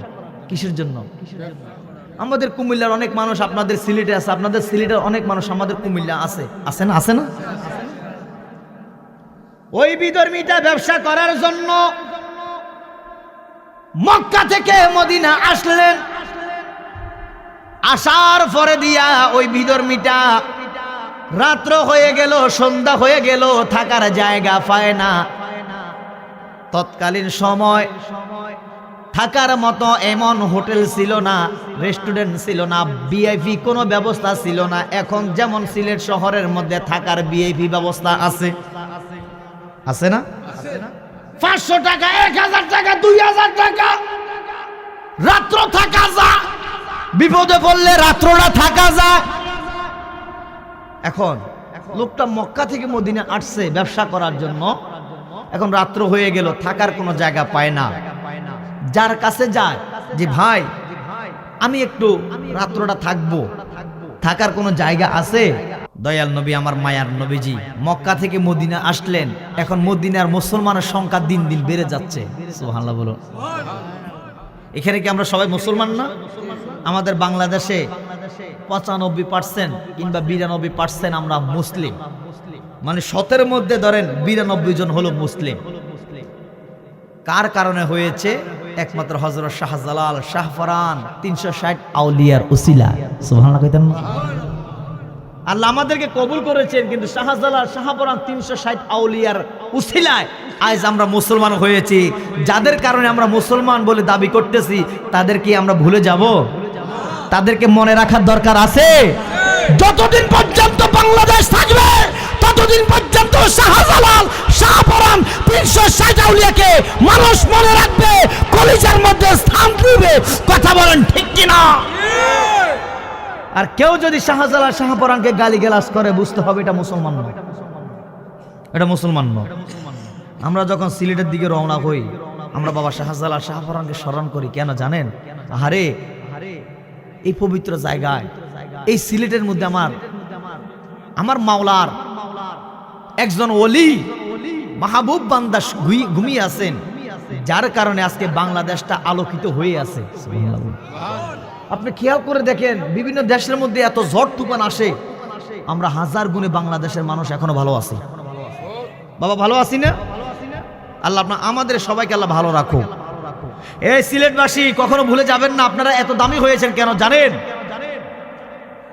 Speaker 1: কিসের জন্য? আমাদের কুমিল্লার অনেক মানুষ আপনাদের সিলেটে আছে, আপনাদের সিলেটের অনেক মানুষ আমাদের কুমিল্লা আছে, আছে না? আছে না? ওই বিধর্মীটা ব্যবসা করার জন্য মক্কা থেকে মদিনা আসলেন। আসার পরে দিয়া ওই বিধর্মীটা রাত্র হয়ে গেল, সন্ধ্যা হয়ে গেল, থাকার জায়গা পায় না। তৎকালীন সময় থাকার মতো এমন হোটেল ছিল না, রেস্টুরেন্ট ছিল না, ভিআইপি কোনো ব্যবস্থা ছিল না। এখন যেমন সিলেট শহরের মধ্যে থাকার ভিআইপি ব্যবস্থা আছে, আছে না? 500 টাকা, 1000 টাকা, 2000 টাকা রাত্র থাকা যায়, বিপদে পড়লে রাত্রটা থাকা যায়। এখন লোকটা মক্কা থেকে মদিনা আসছে ব্যবসা করার জন্য, এখন রাত্র হয়ে গেল, থাকার কোনো জায়গা পায় না। যার কাছে যায় যে ভাই আমি একটু রাত্রটা থাকবো, থাকার কোনো জায়গা আছে? দয়াল নবী আমার মায়ার নবীজি মক্কা থেকে মদিনা আসলেন। এখন মদিনার মুসলমানের সংখ্যা দিন দিন বেড়ে যাচ্ছে। সুবহানাল্লাহ বলো। এখানে কি আমরা সবাই মুসলমান না? আমাদের বাংলাদেশে 95% কিংবা 92% আমরা মুসলিম, মানে 100-এর মধ্যে ধরেন 92 জন হলো মুসলিম। কার কারণে হয়েছে? একমাত্র হযরত শাহজালাল শাহফরান 360 আউলিয়ার উসিলা। সুবহানাল্লাহ কইতেন না? আল্লাহ আমাদেরকে কবুল করেছেন, কিন্তু শাহজালাল শাহফরান 360 আউলিয়ার উসিলায় আজ আমরা মুসলমান হয়েছি। যাদের কারণে আমরা মুসলমান বলে দাবি করতেছি, তাদেরকে আমরা ভুলে যাব? তাদেরকে মনে রাখার দরকার আছে। যতদিন পর্যন্ত বাংলাদেশ থাকবে ততদিন পর্যন্ত শাহজালাল শাহফরান 360 আউলিয়াকে মানুষ মনে রাখবে, কলিজার মধ্যে স্থান দিবে। কথা বলেন ঠিক কিনা? আর কেউ যদি শাহজালাল শাহফরানকে গালিগালাজ করে, বুঝতে হবে এটা মুসলমান নয়, এটা মুসলমান নয়। আমরা যখন সিলেটের দিকে রওনা হই, আমরা বাবা শাহজালাল শাহফরানকে স্মরণ করি। কেন জানেন? আরে এই পবিত্র জায়গায়, এই সিলেটের মধ্যে আমার মাওলার একজন ওলি মাহবুব বান্দা ঘুমিয়ে আছেন, যার কারণে আজকে বাংলাদেশটা আলোকিত হয়ে আছে। আপনি খেয়াল করে দেখেন, বিভিন্ন দেশের মধ্যে এত ঝড় তুফান আসে, আমরা হাজার গুণে বাংলাদেশের মানুষ এখনো ভালো আছি। বাবা ভালো আছি না? আল্লাহ আমাদের সবাইকে আল্লাহ ভালো রাখো। এই সিলেটবাসী কখনো ভুলে যাবেন না, আপনারা এত দামি হয়েছেন কেন জানেন?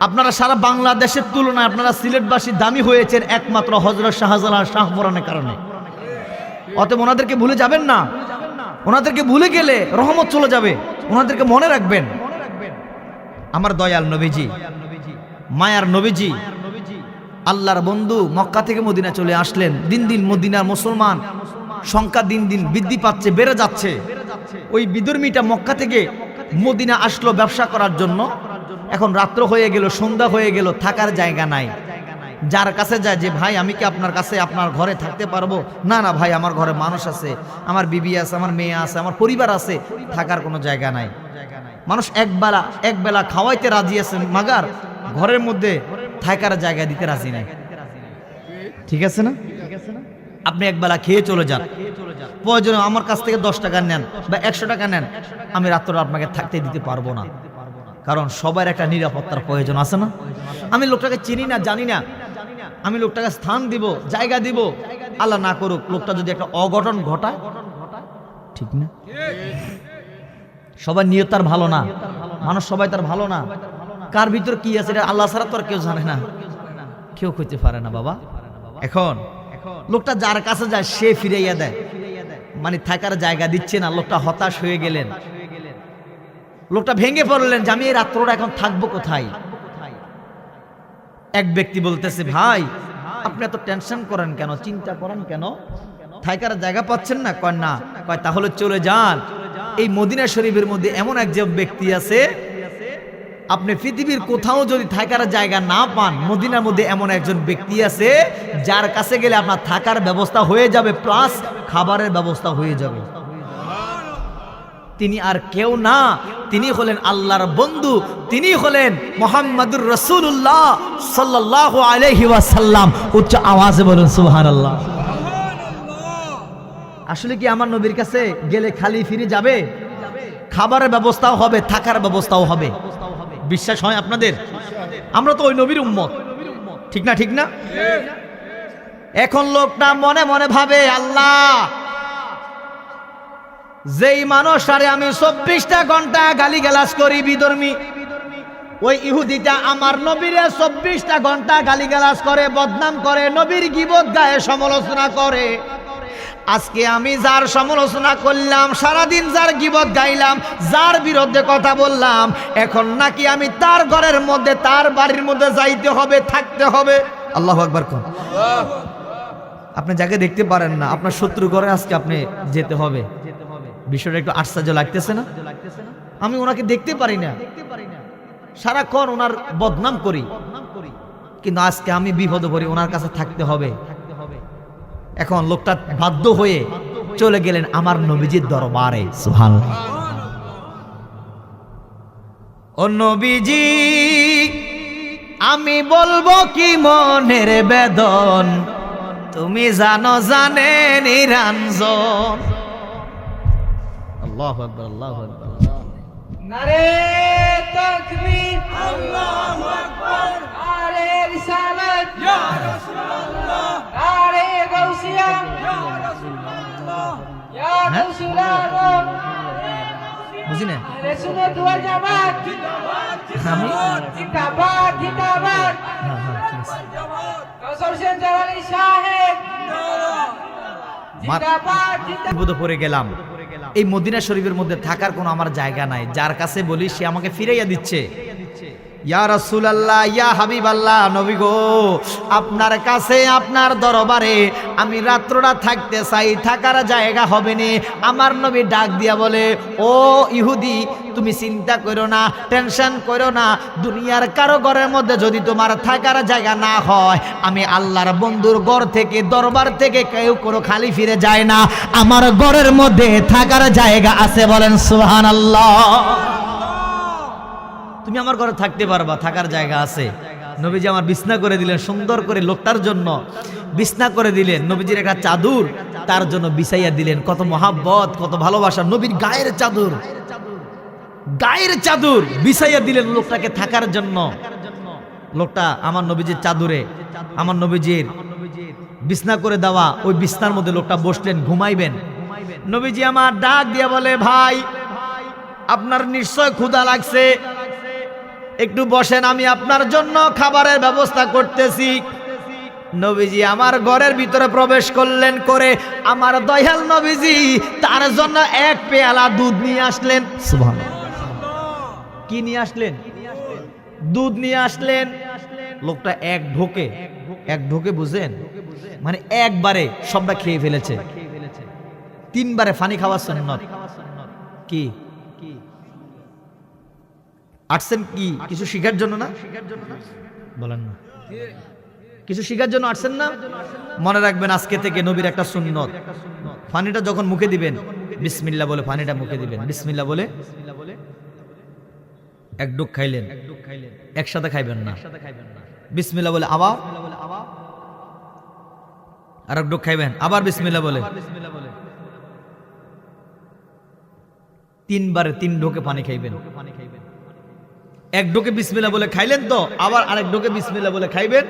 Speaker 1: আপনারা সারা বাংলাদেশের তুলনায় আপনারা সিলেটবাসী দামি হয়েছেন একমাত্র হযরত শাহজালাল শাহফরানের কারণে। অতএব ওনাদেরকে ভুলে যাবেন না। ওনাদেরকে ভুলে গেলে রহমত চলে যাবে। ওনাদেরকে মনে রাখবেন। আমার দয়াল নবীজি, মায়ার নবীজি, আল্লাহর বন্ধু মক্কা থেকে মদিনা চলে আসলেন। দিন দিন মদিনার মুসলমান সংখ্যা দিন দিন বৃদ্ধি পাচ্ছে, বেড়ে যাচ্ছে। ওই বিধর্মীটা মক্কা থেকে মদিনা আসলো ব্যবসা করার জন্য। এখন রাত্র হয়ে গেল, সন্ধ্যা হয়ে গেল, থাকার জায়গা নাই। যার কাছে যায় যে ভাই আমি কি আপনার কাছে আপনার ঘরে থাকতে পারবো? না না ভাই, আমার ঘরে মানুষ আছে, আমার বিবি আছে, আমার মেয়ে আছে, আমার পরিবার আছে, থাকার কোনো জায়গা নাই। মানুষ একবেলা খাওয়াইতে রাজি আছে, মাগার ঘরের মধ্যে থাকার জায়গা দিতে রাজি নাই। ঠিক আছে না? আপনি একবেলা খেয়ে চলে যান, প্রয়োজনে আমার কাছ থেকে 10 টাকা নেন বা 100 টাকা নেন, আমি রাত্রে আপনাকে থাকতে দিতে পারবো না। কারণ সবার একটা নিরাপত্তার প্রয়োজন আছে না? আমি লোকটাকে চিনি না, জানি না, আমি লোকটাকে স্থান দিব, জায়গা দিব, আল্লাহ না করুক লোকটা যদি একটা অঘটন ঘটায়, ঠিক না? সবার নিয়ত তার ভালো না, মানুষ সবাই তার ভালো না। কার ভিতর কি আছে এটা আল্লাহ ছাড়া তো আর কেউ জানে না, কেউ কইতে পারে না বাবা। এখন লোকটা যার কাছে যায় সে ফিরাইয়া দেয়, মানে থাকার জায়গা দিচ্ছে না। লোকটা হতাশ হয়ে গেলেন, লোকটা ভেঙে পড়লেন যে আমি এই রাত্রটা এখন থাকবো কোথায়? এক ব্যক্তি বলতেছে, ভাই আপনি এত টেনশন করেন কেন, চিন্তা করেন কেন, থাকার জায়গা পাচ্ছেন না? কয় না। কয় তাহলে চলে যান, এই মদিনা শরীফের মধ্যে এমন একজন ব্যক্তি আছে, আপনি পৃথিবীর কোথাও যদি থাকার জায়গা না পান, মদিনার মধ্যে এমন একজন ব্যক্তি আছে যার কাছে গেলে আপনার থাকার ব্যবস্থা হয়ে যাবে, প্লাস খাবারের ব্যবস্থা হয়ে যাবে। তিনি আর কেউ না, তিনি হলেন আল্লাহর বন্ধু, তিনি হলেন মুহাম্মাদুর রাসূলুল্লাহ সাল্লাল্লাহু আলাইহি ওয়াসাল্লাম। উচ্চ আওয়াজে বলুন সুবহানাল্লাহ। আসলে কি আমার নবীর কাছে গেলে খালি ফিরে যাবে? খাবারের ব্যবস্থাও হবে, থাকার ব্যবস্থাও হবে। বিশ্বাস হয় আপনাদের? আমরা তো ওই নবীর উম্মত, ঠিক না? ঠিক না? এখন লোকটা মনে মনে ভাবে, আল্লাহ যেই মানুষটারে আমি 24টা ঘন্টা গালিগালাজ করি, বিধর্মী, ওই ইহুদিটা আমার নবীরে 24টা ঘন্টা গালিগালাজ করে, বদনাম করে, নবীর গীবত গায়ে সমালোচনা করে। আজকে আমি যার সমালোচনা করলাম, সারাদিন যার গীবত গাইলাম, যার বিরুদ্ধে কথা বললাম, এখন নাকি আমি তার ঘরের মধ্যে, তার বাড়ির মধ্যে যাইতে হবে, থাকতে হবে। আল্লাহু আকবার। কোন আপনি যাকে দেখতে পারেন না, আপনার শত্রু ঘরে আজকে আপনি যেতে হবে। বিষয়টা একটু আশ্চর্য লাগতেছে না? আমি ওনাকে দেখতে পারি না, সারাক্ষণ ওনার বদনাম করি, কিন্তু আজকে আমি বিপদে পড়ি, ওনার কাছে থাকতে হবে। এখন লোকটা বাধ্য হয়ে চলে গেলেন আমার নবীজির দরবারে। সুবহানাল্লাহ। ও নবীজি, আমি বলবো কি মনের বেদন, তুমি জানো জানে নিরঞ্জন। আল্লাহু আকবার, আল্লাহু আকবার।
Speaker 2: নারে তাকবীর, আল্লাহু আকবার, নারে রিসালাত, ইয়া রাসূলুল্লাহ, নারে গাউসিয়া, ইয়া রাসূলুল্লাহ, ইয়া রাসূলুল্লাহ।
Speaker 1: বুঝি না
Speaker 2: আরে সুন্নাত ওয়াল জামাত জিন্দাবাদ, জিন্দাবাদ, জিন্দাবাদ। কাউসার হোসেন জালালী সাহেব জিন্দাবাদ, জিন্দাবাদ।
Speaker 1: বিপদে পড়ে গেলাম। এই মদিনা শরীফের মধ্যে থাকার কোনো আমার জায়গা নাই। যার কাছে বলি সে আমাকে ফিরাইয়া দিচ্ছে। ইয়া রাসূলুল্লাহ, ইয়া হাবিবাল্লাহ, নবী গো, আপনার কাছে আপনার দরবারে আমি রাত্রটা থাকতে চাই, থাকার জায়গা হবে না। আমার নবী ডাক দিয়া বলে, ও ইহুদি, তুমি চিন্তা করো না, টেনশন করো না। দুনিয়ার কারো ঘরের মধ্যে যদি তোমার থাকার জায়গা না হয়, আমি আল্লাহর বন্ধুর ঘর থেকে, দরবার থেকে কেউ কোনো খালি ফিরে যায় না। আমার ঘরের মধ্যে থাকার জায়গা আছে, বলেন সুবহানাল্লাহ। তুমি আমার ঘরে থাকতে পারবা, থাকার জায়গা আছে। নবীজি আমার বিছনা করে দিলেন, সুন্দর করে লোকটার জন্য বিছনা করে দিলেন। নবীজির একটা চাদর তার জন্য বিছাইয়া দিলেন। কত মহাব্বত, কত ভালোবাসা। নবীর গায়ের চাদর, গায়ের চাদর বিছাইয়া দিলেন লোকটাকে থাকার জন্য। লোকটা আমার নবীজির চাদরে, আমার নবীজির বিছনা করে দেওয়া ওই বিছনার মধ্যে লোকটা বসলেন, ঘুমাইবেন। নবীজি আমার ডাক দিয়া বলে, ভাই, আপনার নিশ্চয় ক্ষুধা লাগছে, একটু বসেন, আমি আপনার জন্য খাবারের ব্যবস্থা করতেছি। নবীজি আমার ঘরের ভিতরে প্রবেশ করলেন, করে আমার দয়াল নবীজি তার জন্য এক পেয়ালা দুধ নিয়ে আসলেন। সুবহানাল্লাহ। কি নিয়ে আসলেন? দুধ নিয়ে আসলেন। লোকটা এক ঢোকে বুঝেন, মানে একবারে সবটা খেয়ে ফেলেছে। 3 বারে পানি খাওয়া সুন্নাত। কি আসছেন কি কিছু শিখার জন্য না? বলেন না, কিছু শিখার জন্য আসছেন না? মনে রাখবেন, আজকে থেকে নবীর একটা সুন্নত, পানিটা যখন মুখে দিবেন বিসমিল্লাহ বলে পানিটা মুখে দিবেন। বিসমিল্লাহ বলে এক ডুক খাইলেন, একসাথে খাইবেন না। বিসমিল্লাহ বলে আবার আর এক ডুক খাইবেন, আবার বিসমিল্লাহ বলে 3 বারে 3 ঢোকে পানি খাইবেন। এক ঢোকে বিসমিল্লাহ বলে খাইলেন তো, আবার আরেক ঢোকে বিসমিল্লাহ বলে খাইবেন।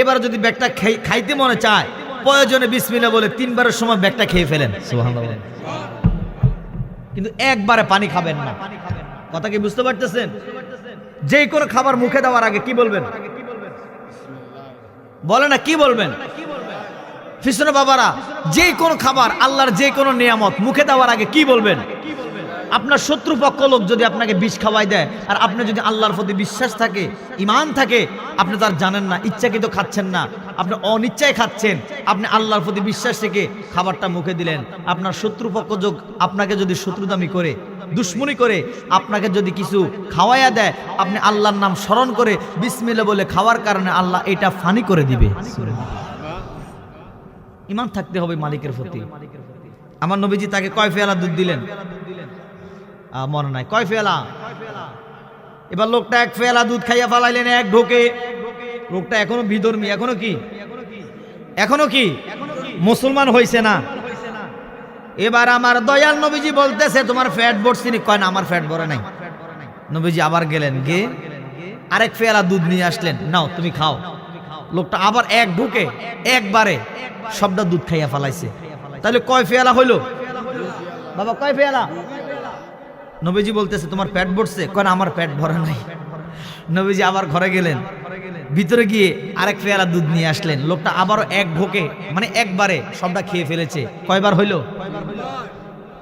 Speaker 1: এবার যদি ব্যাগটা খাইতে মনে চায়, প্রয়োজনে বিসমিল্লাহ বলে 3 বারের সময় ব্যাগটা খেয়ে ফেলেন। সুবহানাল্লাহ। কিন্তু একবারে পানি খাবেন না। কথা কি বুঝতে পারতেছেন? যে কোনো খাবার মুখে দেওয়ার আগে কি বলবেন? বলে না, কি বলবেন? পিছনে বাবারা, যে কোনো খাবার, আল্লাহর যে কোনো নিয়ামত মুখে দেওয়ার আগে কি বলবেন? আপনার শত্রুপক্ষ লোক যদি আপনাকে বিষ খাওয়াই দেয়, আর আপনি যদি আল্লাহর প্রতি বিশ্বাস থাকে, ইমান থাকে, আপনি তার জানেন না, ইচ্ছাকৃত খাচ্ছেন না, আপনি অনিচ্ছায় খাচ্ছেন, আপনি আল্লাহর প্রতি বিশ্বাস থেকে খাবারটা মুখে দিলেন। আপনার শত্রুপক্ষ যোগ আপনাকে যদি শত্রুদামি করে, দুশ্মনী করে, আপনাকে যদি কিছু খাওয়াইয়া দেয়, আপনি আল্লাহর নাম স্মরণ করে বিসমিল্লাহ বলে খাওয়ার কারণে আল্লাহ এটা ফানি করে দিবে। ইমান থাকতে হবে মালিকের প্রতি। আমার নবীজি তাকে কয় পেয়ালা দুধ দিলেন মনে নাই, কয় পেয়ালা? এবার লোকটা এক পেয়ালা দুধ খাইয়া ফালাইলেন এক ঢোকে। লোকটা এখনো বিধর্মী, এখনো কি মুসলমান হইছে না। এবার আমার দয়াল নবীজি বলতেছে, তোমার ফ্যাট ভরছিনি? কয় না, আমার ফ্যাট ভরে নাই। নবীজি আবার গেলেন, আরেক পেয়ালা দুধ নিয়ে আসলেন, নাও তুমি খাও। লোকটা আবার এক ঢোকে একবারে সবটা দুধ খাইয়া ফালাইছে। তাহলে কয় পেয়ালা হইলো বাবা? কয় পেয়ালা? নবীজি বলতেছে, তোমার পেট ভরছে? কয় না, আমার পেট ভরে নাই। নবীজি আবার ঘরে গেলেন, ভিতরে গিয়ে আরেক পেয়ালা দুধ নিয়ে আসলেন। লোকটা আবারও এক ঢোকে, মানে একবারে সবটা খেয়ে ফেলেছে। কয়বার হইলো?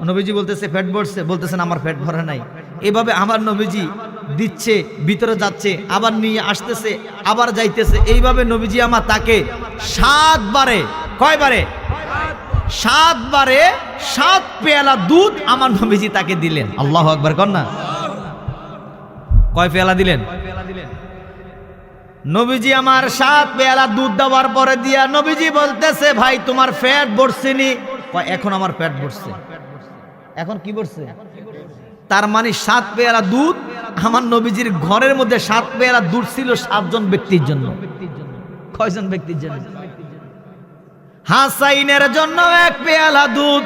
Speaker 1: নবীজি বলতেছে পেট ভরছে, বলতেছেন আমার পেট ভরে নাই। এভাবে আমার নবীজি দিচ্ছে, ভিতরে যাচ্ছে, আবার নিয়ে আসতেছে, আবার যাইতেছে। এইভাবে নবীজি আমার তাকে 7 বারে, কয়বারে? 7 বারে 7 পেয়ালা দুধ আমার নবীজি তাকে দিলেন। আল্লাহু আকবার কর না। কয় পেয়ালা দিলেন? নবীজি আমার 7 পেয়ালা দুধ দেওয়ার পরে দিয়া নবীজি বলতেছে, ভাই তোমার পেট ভরছেনি? কয় এখন আমার পেট ভরছে। এখন কি ভরছে? তার মানে 7 পেয়ালা দুধ আমার নবীজির ঘরের মধ্যে 7 পেয়ালা দুধ ছিল 7 জন ব্যক্তির জন্য। কয়জন ব্যক্তির জন্য? হাসাইনের জন্য 1 পেয়ালা দুধ,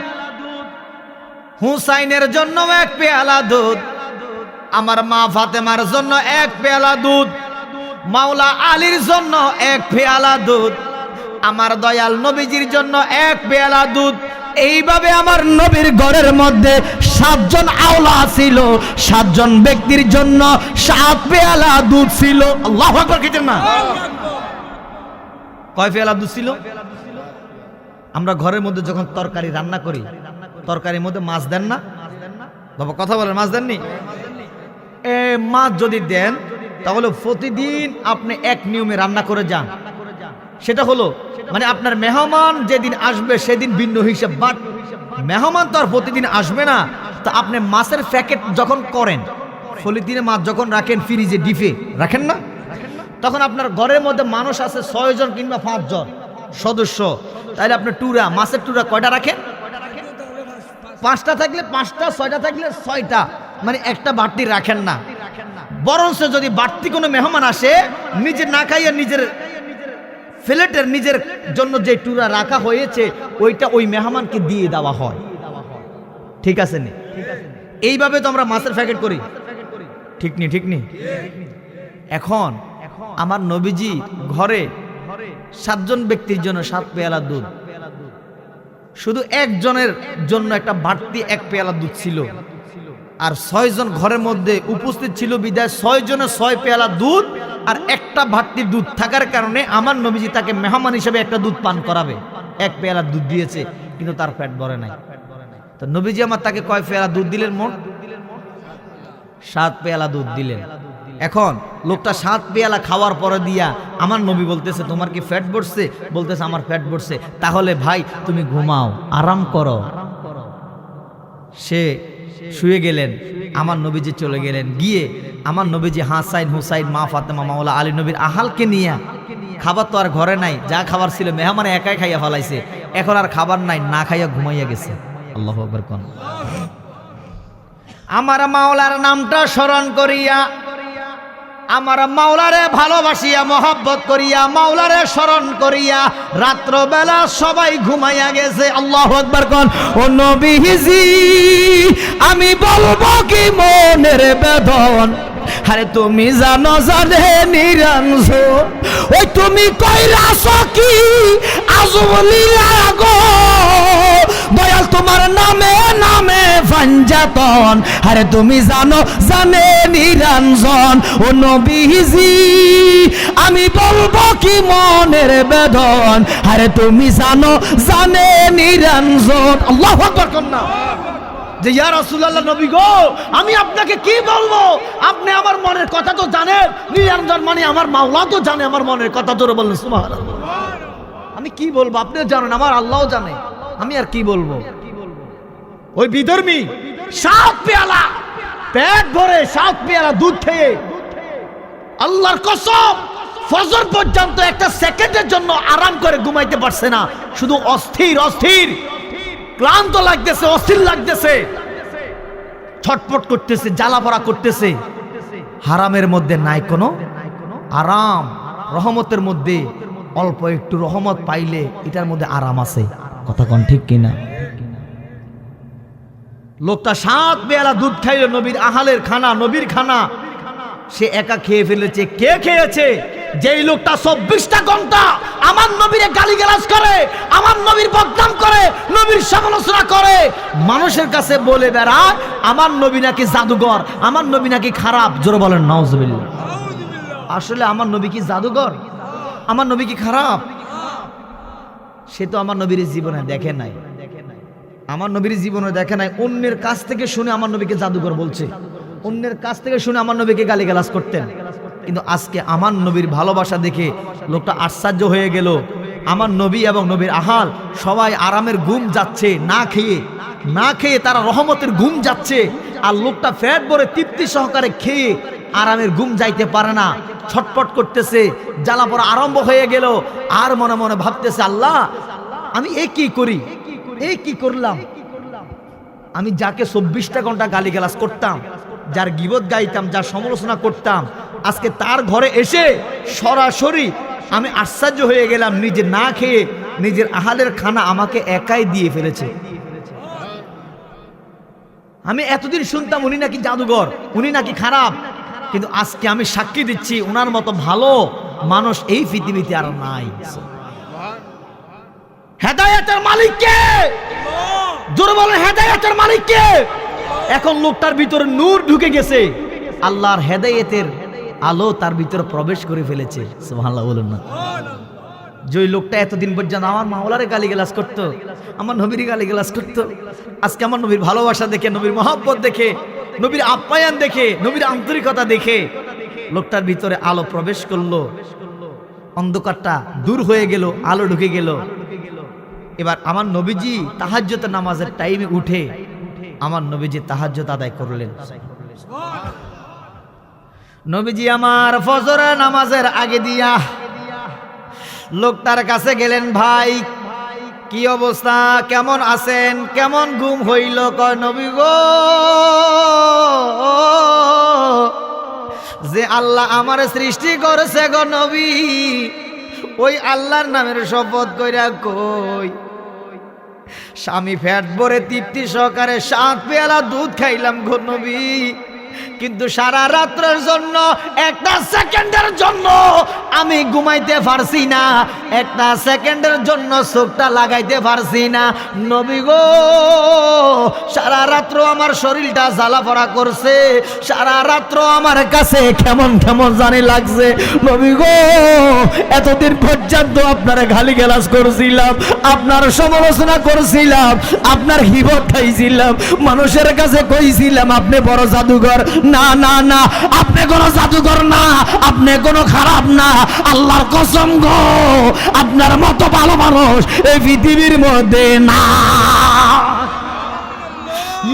Speaker 1: হুসাইনের জন্য এক পেয়ালা দুধ, আমার মা ফাতেমার জন্য এক পেয়ালা দুধ, মাওলা আলীর জন্য এক পেয়ালা দুধ, আমার দয়াল নবীজির জন্য এক পেয়ালা দুধ। এইভাবে আমার নবীর ঘরের মধ্যে 7 জন আওলা ছিল, 7 জন ব্যক্তির জন্য 7 পেয়ালা দুধ ছিল। আল্লাহু আকবার কিতেন না? কয় পেয়ালা দুধ ছিল? আমরা ঘরের মধ্যে যখন তরকারি রান্না করি, তরকারির মধ্যে মাছ দেন না বাবা? কথা বলেন, মাছ দেননি? মাছ যদি দেন তাহলে প্রতিদিন আপনি এক নিয়মে রান্না করে যান। সেটা হলো মানে আপনার মেহমান যেদিন আসবে সেদিন ভিন্ন হিসাব, বাট মেহমান তো আর প্রতিদিন আসবে না। তো আপনি মাছের প্যাকেট যখন করেন, পলিথিনে মাছ যখন রাখেন ফ্রিজে ডিপে রাখেন না, তখন আপনার ঘরের মধ্যে মানুষ আছে 6 জন কিংবা 5 জন সদস্য, তাহলে আপনি টুরা মাছের টুরা কয়টা রাখেন? 5টা থাকলে 5টা, 6টা থাকলে 6টা, মানে একটা বাড়তি রাখেন না। বরঞ্চ যদি বাড়তি কোনো মেহমান আসে, নিজে না খাইয়া নিজের ফ্ল্যাটের নিজের জন্য যে টুরা রাখা হয়েছে ওইটা ওই মেহমানকে দিয়ে দেওয়া হয়। ঠিক আছে নি? এইভাবে তো আমরা মাছের প্যাকেট করি, ঠিক নি? ঠিক নি? এখন আমার নবীজি ঘরে 7 জন ব্যক্তির জন্য 7 পেয়ালা দুধ, শুধু একজনের জন্য একটা বাড়তি 1 পেয়ালা দুধ ছিল, আর 6 জন ঘরের মধ্যে উপস্থিত ছিল বিদায় 6 জনের 6 পেয়ালা দুধ আর একটা বাড়তি দুধ থাকার কারণে আমার নবীজি তাকে মেহমান হিসেবে একটা দুধ পান করাবে। 1 পেয়ালা দুধ দিয়েছে, কিন্তু তার পেট ভরে নাই। তো নবীজি আমার তাকে কয় পেয়ালা দুধ দিলেন? মোট 7 পেয়ালা দুধ দিলেন। এখন লোকটা 7 পেয়ালা খাওয়ার পরে দিয়া আমার নবী বলতেছে, তোমার কি পেট ভরছে? বলতেছে, আমার পেট ভরছে। তাহলে ভাই তুমি ঘুমাও, আরাম করো। সে শুয়ে গেলেন, আমার নবীজি চলে গেলেন। গিয়ে আমার নবীজি হাসাইন, হুসাইন, মা ফাতেমা, মাওলা আলী নবীর আহালকে নিয়ে, খাবার তো আর ঘরে নাই, যা খাবার ছিল মেহমানে একাই খাইয়া ফেলাইছে, এখন আর খাবার নাই, না খাইয়া ঘুমাইয়া গেছে। আল্লাহু আকবার কোন। আমার মাওলার নামটা স্মরণ করিয়া, আমার মাওলারে ভালোবাসিয়া মহব্বত করিয়া, মাওলারে স্মরণ করিয়া রাত্রবেলা সবাই ঘুমাইয়া গেছে। আল্লাহু আকবার কোন। ও নবীজি, আমি বলবো কি মনের বেদন, আরে তুমি জানো জানে নিরংশ, ওই তুমি কইরাছ কি আজবলিয়া গো, দয়াল তোমার নামে নামে ফাঞ্জাতন, আরে তুমি জানো জানে নিরঞ্জন। ও নবীজি, আমি বলবো কি মনের বেদন, আরে তুমি জানো জানে নিরঞ্জন। আল্লাহু আকবার কন্যা। যে ইয়া রাসূলুল্লাহ, নবী গো, আমি আপনাকে কি বলবো? আপনি আমার মনের কথা তো জানেন, নিরঞ্জন মানে আমার মাওলা তো জানে আমার মনের কথা। জোরে বলেন সুবহানাল্লাহ। আমি কি বলবো? আপনিও জানেন, আমার আল্লাহও জানে, আমি আর কি বলবো? ওই বিধর্মী 7 পেয়ালা পেট ভরে 7 পেয়ালা দুধ খেয়ে, আল্লাহর কসম ফজর পর্যন্ত একটা সেকেন্ডের জন্য আরাম করে ঘুমাইতে পারছে না। শুধু অস্থির অস্থির, ক্লান্ত লাগতেছে, অস্থির লাগতেছে, ছটফট করতেছে, জ্বালাপড়া করতেছে। হারামের মধ্যে নাই কোনো আরাম, রহমতের মধ্যে অল্প একটু রহমত পাইলে এটার মধ্যে আরাম আছে। কথা কোন ঠিক কিনা? লোকটা 7 পেয়ালা দুধ খাইল, নবীর আহালের খানা, নবীর খানা, সে একা খেয়ে ফেলেছে। কে খেয়েছে? যেই লোকটা 24টা ঘন্টা আমার নবীরে গালিগালাজ করে, আমার নবীর বদনাম করে, নবীর সমালোচনা করে, মানুষের কাছে বলে বেড়ায় আমার নবী নাকি জাদুঘর, আমার নবী নাকি খারাপ। জোরে বলেন নাউজুবিল্লাহ। আসলে আমার নবী কি জাদুঘর? আমার নবী কি খারাপ? সে তো আমার নবীর জীবনে দেখে নাই, আমার নবীর জীবনে দেখে নাই। অন্যের কাছ থেকে শুনে আমার নবীকে জাদুঘর বলছে, অন্যের কাছ থেকে শুনে আমার নবীকে গালিগালাজ করতেন। কিন্তু আজকে আমার নবীর ভালোবাসা দেখে লোকটা আশ্চর্য হয়ে গেল। আমার নবী এবং নবীর আহাল সবাই আরামের ঘুম যাচ্ছে, না খেয়ে তারা রহমতের ঘুম যাচ্ছে, আর লোকটা পেট ভরে তৃপ্তি সহকারে খেয়ে আরামের ঘুম যাইতে পারে না, ছটপট করতেছে, জ্বালাপড়া আরম্ভ হয়ে গেল। আর মনে মনে ভাবতেছে, আল্লাহ আমি এ কি করি, এই কি করলাম? আমি যাকে 24টা ঘন্টা গালিগালাজ করতাম, যার গীবত গাইতাম, যার সমালোচনা করতাম, আজকে তার ঘরে এসে সরাসরি আমি আশ্চর্য হয়ে গেলাম, নিজে না খেয়ে নিজের আহালের খানা আমাকে একাই দিয়ে ফেলেছে। আমি এতদিন শুনতাম উনি নাকি জাদুঘর, উনি নাকি খারাপ, কিন্তু আজকে আমি সাক্ষী দিচ্ছি উনার মতো ভালো মানুষ এই পৃথিবীতে আর নাই। হেদায়েতের মালিক কে? জোরে বলেন, হেদায়েতের মালিক কে? এখন লোকটার ভিতরে নূর ঢুকে গেছে, আল্লাহর হেদায়েতের আলো তার ভিতরে প্রবেশ করে ফেলেছে। সুবহানাল্লাহ বলুন না। যে লোকটা এতদিন পর্যন্ত আমার মাওলারে গালিগালাজ করতো, আমার নবীর গালিগালাজ করতো, আজকে আমার নবীর ভালোবাসা দেখে, নবীর মহব্বত দেখে, নবীর আপ্যায়ন দেখে, নবীর আন্তরিকতা দেখে লোকটার ভিতরে আলো প্রবেশ করলো, অন্ধকারটা দূর হয়ে গেল, আলো ঢুকে গেল। এবার আমার নবীজি তাহাজ্জুদ নামাজের টাইমে উঠে আমার নবীজি তাহাজ্জুদ আদায় করলেন। নবীজি আমার ফজরের নামাজের আগে দিয়া লোকটার কাছে গেলেন, ভাই কি অবস্থা, কেমন আছেন, কেমন ঘুম হইল? কয় নবী গো, যে আল্লাহ আমার সৃষ্টি করেছে গো নবী, ওই আল্লাহর নামের শপথ কইরা কই, স্বামী ফ্যাট ভরে তৃপ্তি সহকারে 7 পেয়ালা দুধ খাইলাম গো নবী, কিন্তু সারা রাত্রের জন্য একটা সেকেন্ডের জন্য আমি ঘুমাইতে পারছি না, একটা সেকেন্ডের জন্য চোখটা লাগাইতে পারছি না নবী গো। সারা রাত্র আমার শরীরটা জ্বালাপড়া করছে, সারা রাত্র আমার কাছে কেমন কেমন জানি লাগছে নবী গো। এতদিন পর্যন্ত আপনার গালিগালাজ করছিলাম, আপনার সমালোচনা করছিলাম, আপনার হিবত খাইছিলাম, মানুষের কাছে কইছিলাম আপনি বড় জাদুঘর। না না না, আপনি কোন জাদুঘর না, আপনি কোন খারাপ না, আল্লাহর কসম গো, আপনার মতো ভালো মানুষ এই পৃথিবীর মধ্যে না।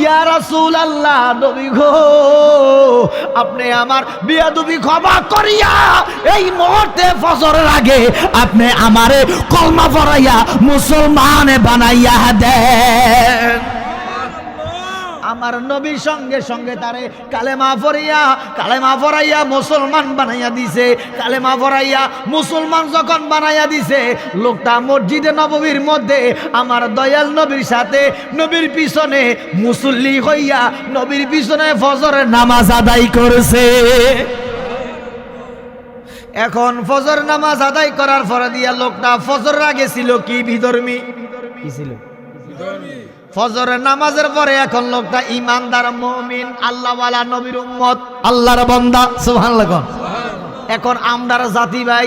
Speaker 1: ইয়া রাসূলুল্লাহ, নবী গো, আপনি আমার বিয়াদবি ক্ষমা করিয়া এই মুহূর্তে ফজরের আগে আপনি আমারে কলমা পড়াইয়া মুসলমান বানাইয়া দেন। আমার নবীর সঙ্গে সঙ্গে তারে কালেমা পড়াইয়া মুসলমান বানাইয়া দিছে। কালেমা পড়াইয়া মুসলমান যখন বানাইয়া দিছে, লোকটা মসজিদে নববীর মধ্যে আমার দয়াল নবীর সাথে নবীর পিছনে মুসল্লি হইয়া নবীর পিছনে ফজরের নামাজ আদায় করেছে। এখন ফজর নামাজ আদায় করার পরে দিয়া লোকটা ফজর আগে ছিল কি বিধর্মী, কি ছিল? ফজরের নামাজের পরে এখন লোকটা ইমানদার মুমিন, আল্লাহওয়ালা, নবীর উম্মত, আল্লাহর বান্দা। সুবহানাল্লাহ। এখন আমরা জাতি ভাই,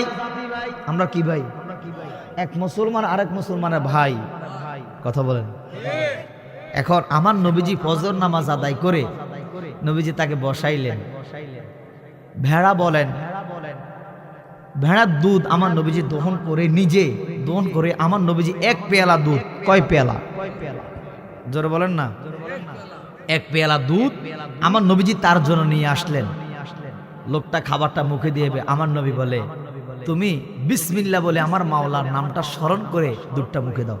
Speaker 1: আমরা কি ভাই? এক মুসলমান আরেক মুসলমানের ভাই, কথা বলেন। এখন আমার নবীজি ফজর নামাজ আদায় করে নবীজি তাকে বসাইলেন। ভেড়া বলেন, ভেড়ার দুধ আমার নবীজি দহন করে, নিজে দহন করে আমার নবীজি 1 পেয়ালা দুধ, কয় পেয়ালা? জোরে বলেন না। 1 পেয়ালা দুধ আমার নবীজি তার জন্য নিয়ে আসলেন। লোকটা খাবারটা মুখে দিয়ে আমার নবী বলে, তুমি বিসমিল্লাহ বলে আমার মাওলার নামটা স্মরণ করে দুধটা মুখে দাও।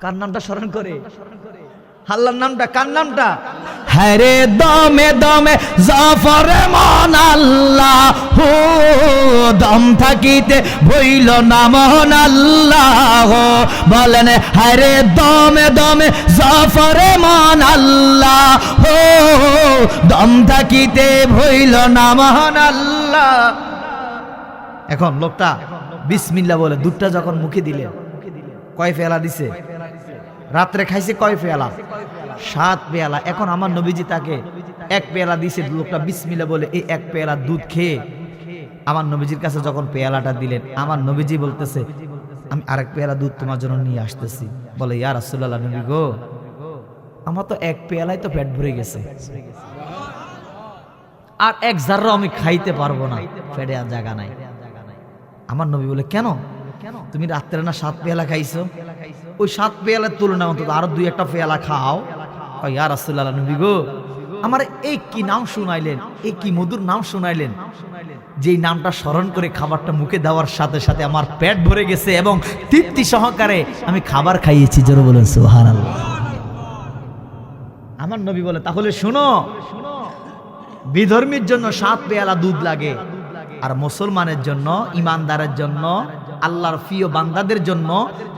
Speaker 1: কার নামটা স্মরণ করে? আল্লাহর নামটা। কার নামটা? হ্যারে দমে দমে জাফরে মন আল্লাহ, হো দম থাকিতে ভইল না মন আল্লাহ। বলেন হ্যারে দমে দমে জাফরে মন আল্লাহ, হো দম থাকিতে ভইল না মন আল্লাহ। এখন লোকটা বিসমিল্লাহ বলে দুধটা যখন মুখে দিলে, কয় পেয়ালা দিছে? রাত্রে খাইছে কয় পেয়ালা? 7 পেয়ালা। এখন আমার নবীজি তাকে 1 পেয়ালা দিছে। লোকটা বিসমিল্লাহ বলে এই 1 পেয়ালা দুধ খেয়ে আমার নবীজির কাছে যখন পেয়ালাটা দিলেন, আমার নবীজি বলতেছে, আমি আরেক পেয়ালা দুধ তোমার জন্য নিয়ে আসতেছি। বলে, ইয়া রাসূলুল্লাহ, নবী গো, আমার তো 1 পেয়ালাই তো পেট ভরে গেছে, আর 1 জাররা আমি খাইতে পারবো না, পেটে আর জায়গা নাই। আমার নবী বলে, কেন? তুমি রাত্রে না 7 পেয়ালা খাইছো, ওই 7 পেয়ালার তুলনায় অন্তত আরো 2-1টা পেয়ালা খাও। ইয়া রাসূলুল্লাহ, নবী গো, আমার এই কি নাম শুনাইলেন, এই কি মধুর নাম শুনাইলেন, যেই নামটা স্মরণ করে খাবারটা মুখে দেওয়ার সাথে সাথে আমার পেট ভরে গেছে এবং তৃপ্তি সহকারে আমি খাবার খাইয়েছি। জোরে বলেন সুবহানাল্লাহ। আমার নবী বলে, তাহলে শুনো, বিধর্মীর জন্য 7 পেয়ালা দুধ লাগে, আর মুসলমানের জন্য, ইমানদারের জন্য আল্লাহর প্রিয় বান্দাদের জন্য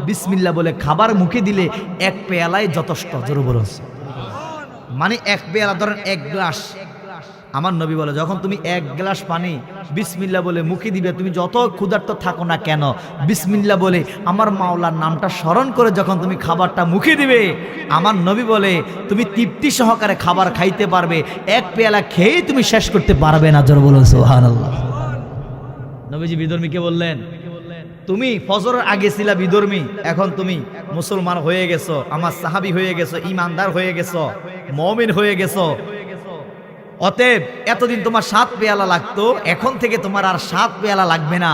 Speaker 1: বিসমিল্লাহ বলে খাবার মুখে দিলে এক পেয়ালাই যথেষ্ট। জোরে বলুন। মানে এক পেয়ালা, ধরেন এক গ্লাস, আমার নবী বলে যখন তুমি এক গ্লাস পানি বিসমিল্লাহ বলে মুখে দিবে, তুমি যত ক্ষুধার্ত থাকো না কেন, বিসমিল্লাহ বলে আমার মাওলার নামটা স্মরণ করে যখন তুমি খাবারটা মুখে দিবে, আমার নবী বলে তুমি তৃপ্তি সহকারে খাবার খাইতে পারবে, এক পেয়ালা খেয়েই তুমি শেষ করতে পারবে না। জোরে বলুন সুবহানাল্লাহ। নবীজি বিধর্মীকে বললেন, তুমি ফজরের আগে ছিলা বিধর্মী, এখন তুমি মুসলমান হয়ে গেছো, আমার সাহাবী হয়ে গেছো, ইমানদার হয়ে গেছো, মুমিন হয়ে গেছো। অতএব এতদিন তোমার 7 পেয়ালা লাগতো, এখন থেকে তোমার আর 7 পেয়ালা লাগবে না।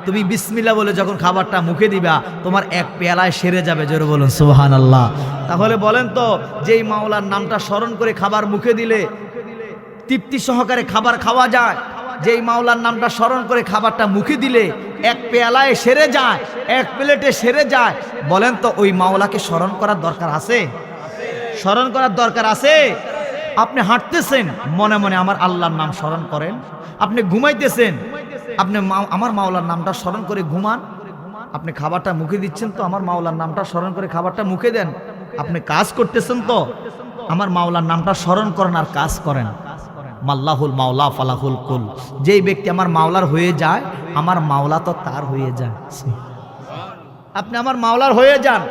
Speaker 1: তুমি বিসমিল্লাহ বলে যখন খাবারটা মুখে দিবা, তোমার এক পেয়ালায় সেরে যাবে। জোরে বলুন সুবহানাল্লাহ। তাহলে বলেন তো, যেই মাওলার নামটা স্মরণ করে খাবার মুখে দিলে তৃপ্তি সহকারে খাবার খাওয়া যায়, যেই মাওলার নামটা স্মরণ করে খাবারটা মুখে দিলে এক পেয়ালায় সেরে যায়, এক প্লেটে সেরে যায়, বলেন তো ওই মাওলাকে স্মরণ করার দরকার আছে? স্মরণ করার দরকার আছে? আপনি হাঁটতেছেন, মনে মনে আমার আল্লাহর নাম স্মরণ করেন। আপনি ঘুমাইতেছেন, আপনি আমার মাওলার নামটা স্মরণ করে ঘুমান। আপনি খাবারটা মুখে দিচ্ছেন তো আমার মাওলার নামটা স্মরণ করে খাবারটা মুখে দেন। আপনি কাজ করতেছেন তো আমার মাওলার নামটা স্মরণ করেন আর কাজ করেন। মাল্লাহুল মাওলা ফালাহুল কুল। যেই ব্যক্তি আমার মাওলার হয়ে যায়, আমার মাওলা তো তার হয়ে যায়। আপনি আমার মাওলার হয়ে যান,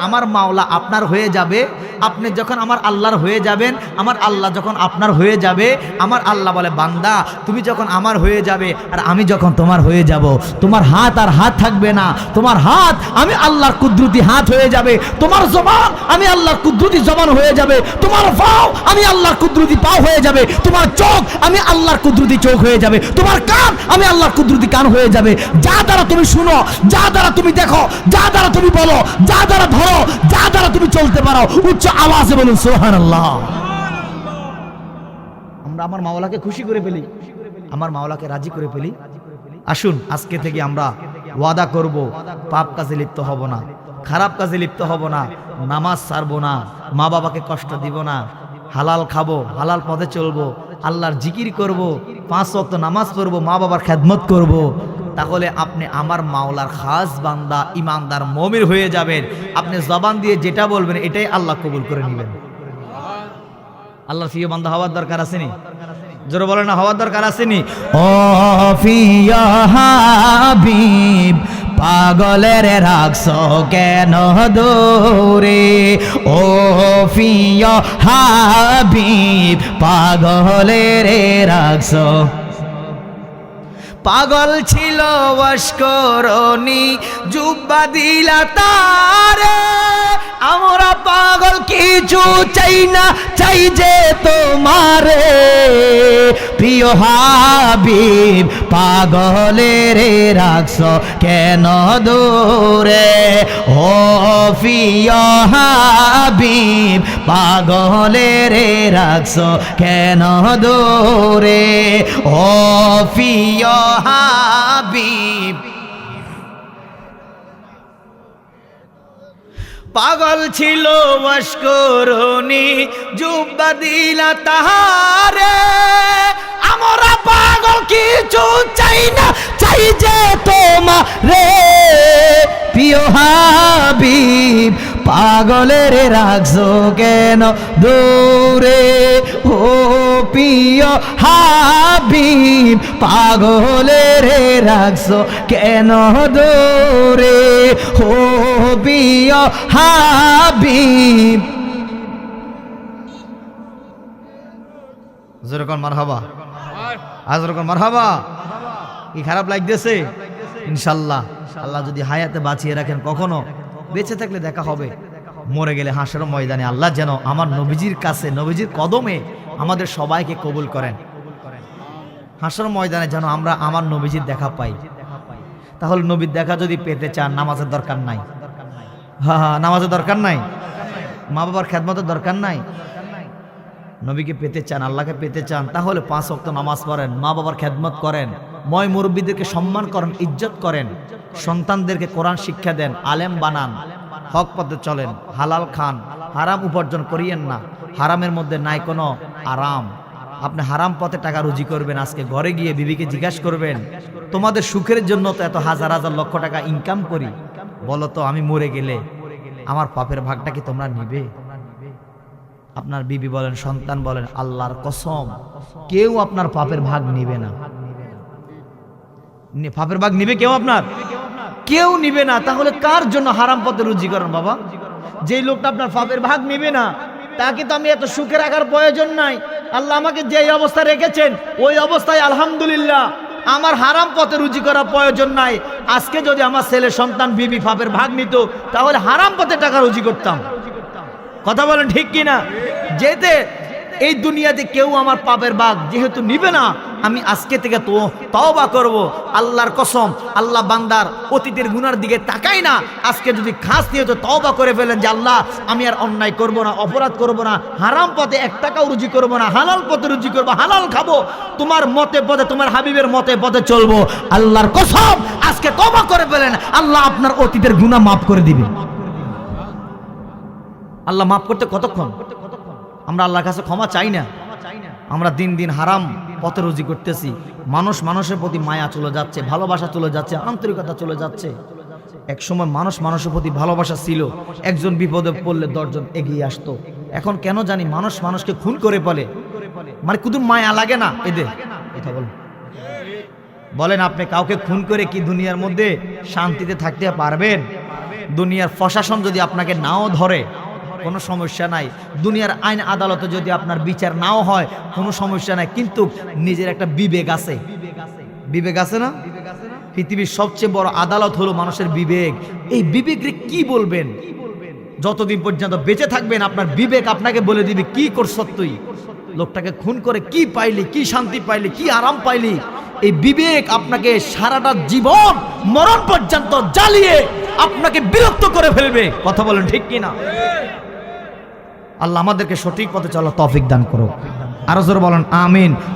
Speaker 1: আমার মাওলা আপনার হয়ে যাবে। আপনি যখন আমার আল্লাহর হয়ে যাবেন, আমার আল্লাহ যখন আপনার হয়ে যাবে, আমার আল্লাহ বলে বান্দা তুমি যখন আমার হয়ে যাবে আর আমি যখন তোমার হয়ে যাব, তোমার হাত আর হাত থাকবে না, তোমার হাত আমি আল্লাহর কুদরতি হাত হয়ে যাবে, তোমার জবান আমি আল্লাহর কুদরতি জবান হয়ে যাবে, তোমার পাও আমি আল্লাহর কুদরতি পাও হয়ে যাবে, তোমার চোখ আমি আল্লাহর কুদরতি চোখ হয়ে যাবে, তোমার কান আমি আল্লাহর কুদরতি কান হয়ে যাবে। যা দ্বারা তুমি শুনো, যা দ্বারা তুমি দেখো, যা দ্বারা তুমি বলো, যা দ্বারা ধরো, যা দ্বারা তুমি চলতে পারো, উচ্চ আওয়াজে বলুন সুবহানাল্লাহ। আমরা আমার মাওলাকে খুশি করে ফেলি, আমার মাওলাকে রাজি করে ফেলি। আসুন আজকে থেকে আমরা ওয়াদা করব, পাপ কাজে লিপ্ত হব না, খারাপ কাজে লিপ্ত হব না, নামাজ ছাড়বো না, মা বাবাকে কষ্ট দিব না, হালাল খাবো, হালাল পথে চলবো, আল্লাহর জিকির করব, 5 ওয়াক্ত নামাজ পড়বো, মা বাবার খেদমত করব। তাহলে আপনি আমার মাওলার খাস বান্দা, ইমানদার, মুমিন হয়ে যাবেন। আপনি জবান দিয়ে যেটা বলবেন এটাই আল্লাহ কবুল করে নেবেন। আল্লাহর প্রিয় বান্দা হওয়ার দরকার আসেনি? জোরে বলেন না, হওয়ার দরকার আসেনি? ও প্রিয় হাবিব পাগলের রাখছো কেন দূরে, ও প্রিয় হাবিব পাগলের রাখছো। পাগল ছিল অস্করণী জুব্বা দিলা তারে, আমরা পাগল কিছু চাই না, চাই যে তোমারে। প্রিয় হাবিব পাগলের রাখছো কেন দূরে, ও প্রিয় হাবিব পাগলের রাখছো কেন দূরে, ও প্রিয় হাবিব। পাগল ছিল অস্করণী জুব্বা দিলা তাহারে, আমরা পাগল কিছু চাই না, চাই যে তোমারে। প্রিয় হাবিব পাগলের রাখছো কেন দূরে, ও প্রিয় হাবিব পাগলের রাখছো কেন দূরে, ও প্রিয় হাবিব। যেরকম মারহাবা, আজ রকম মারহাবা। কি খারাপ লাগতেছে? ইনশাল্লাহ আল্লাহ যদি হায়াতে বাঁচিয়ে রাখেন, কখনো বেঁচে থাকলে দেখা হবে, মরে গেলে হাসরের ময়দানে আল্লাহ যেন আমার নবীজির কাছে, নবীজির কদমে আমাদের সবাইকে কবুল করেন। হাসরের ময়দানে যেন আমরা আমার নবীজির দেখা পাই। তাহলে নবীর দেখা যদি পেতে চান, নামাজের দরকার নাই। হ্যাঁ, নামাজের দরকার নাই, মা বাবার খেদমতের দরকার নাই। নবীকে পেতে চান, আল্লাহকে পেতে চান, তাহলে 5 ওয়াক্ত নামাজ পড়েন, মা বাবার খেদমত করেন, ময় মুরব্বীদেরকে সম্মান করেন, ইজ্জত করেন, সন্তানদেরকে কোরআন শিক্ষা দেন, আলেম বানান, হক পথে চলেন, হালাল খান, হারাম উপার্জন করিয়েন না। হারামের মধ্যে নাই কোনো আরাম, আপনি হারাম পথে টাকা রুজি করবেন, আজকে ঘরে গিয়ে বিবিকে জিজ্ঞাসা করবেন তোমাদের সুখের জন্য তো এত হাজার হাজার লক্ষ টাকা ইনকাম করি, বলো তো আমি মরে গেলে আমার পাপের ভাগটা কি তোমরা নিবে? আপনার বিবি বলেন, সন্তান বলেন, আল্লাহর কসম কেউ আপনার পাপের ভাগ নিবে না। পাপের ভাগ নিবে কেউ? আপনার কেউ নিবে না। তাহলে কার জন্য হারাম পথে রুজি করেন বাবা? যেই লোকটা আপনার পাপের ভাগ নিবে না তাকে তো আমি এত সুখে রাখার প্রয়োজন নাই। আল্লাহ আমাকে যে অবস্থা রেখেছেন ওই অবস্থায় আলহামদুলিল্লাহ, আমার হারাম পথে রুজি করার প্রয়োজন নাই। আজকে যদি আমার ছেলে সন্তান বিবি পাপের ভাগ নিত তাহলে হারাম পথে টাকা রুজি করতাম। কথা বলেন ঠিক কিনা? যেতে এই দুনিয়াতে কেউ আমার পাপের ভাগ যেহেতু নিবে না, আমি আজকে থেকে তো তওবা করব। আল্লাহর কসম, আল্লাহ বান্দার অতীতের গুনার দিকে তাকাই না। আজকে যদি খাস নিয়ে তো তওবা করে ফেলেন যে আল্লাহ আমি আর অন্যায় করব না, অপরাধ করব না, হারাম পথে এক টাকাও রুজি করব না, হালাল পথে রুজি করব, হালাল খাবো, তোমার মতে পথে, তোমার হাবিবের মতে পথে চলবো। আল্লাহর কসম আজকে তওবা করে ফেলেন, আল্লাহ আপনার অতীতের গুনাহ মাফ করে দিবে। আল্লাহ মাফ করতে কতক্ষণ? আমরা আল্লাহর কাছে ক্ষমা চাই না। আমরা দিন দিন হারাম পথে রুজি করতেছি। মানুষ মানুষের প্রতি মায়া চলে যাচ্ছে, ভালোবাসা চলে যাচ্ছে, আন্তরিকতা চলে যাচ্ছে। এক সময় মানুষ মানুষের প্রতি ভালোবাসা ছিল, একজন বিপদে পড়লে 10 জন এগিয়ে আসতো। এখন কেন জানি মানুষ মানুষকে খুন করে বলে, মানে কুদুম মায়া লাগে না এদের। এটা বলেন আপনি কাউকে খুন করে কি দুনিয়ার মধ্যে শান্তিতে থাকতে পারবেন? দুনিয়ার প্রশাসন যদি আপনাকে নাও ধরে কোনো সমস্যা নাই, দুনিয়ার আইন আদালতে যদি আপনার বিচার নাও হয় কোনো সমস্যা নাই, কিন্তু নিজের একটা বিবেক আছে। বিবেক আছে না? পৃথিবীর সবচেয়ে বড় আদালত হলো মানুষের বিবেক। এই বিবেককে কি বলবেন? যতদিন পর্যন্ত বেঁচে থাকবেন আপনার বিবেক আপনাকে বলে দিবে কি করছ তুই, লোকটাকে খুন করে কি পাইলি, কি শান্তি পাইলি, কি আরাম পাইলি। এই বিবেক আপনাকে সারাটা জীবন মরণ পর্যন্ত জ্বালিয়ে আপনাকে বিরক্ত করে ফেলবে। কথা বলেন ঠিক কিনা? আল্লাহ আমাদেরকে সঠিক পথে চলার তৌফিক দান করো। আরো জোরে বলেন আমিন।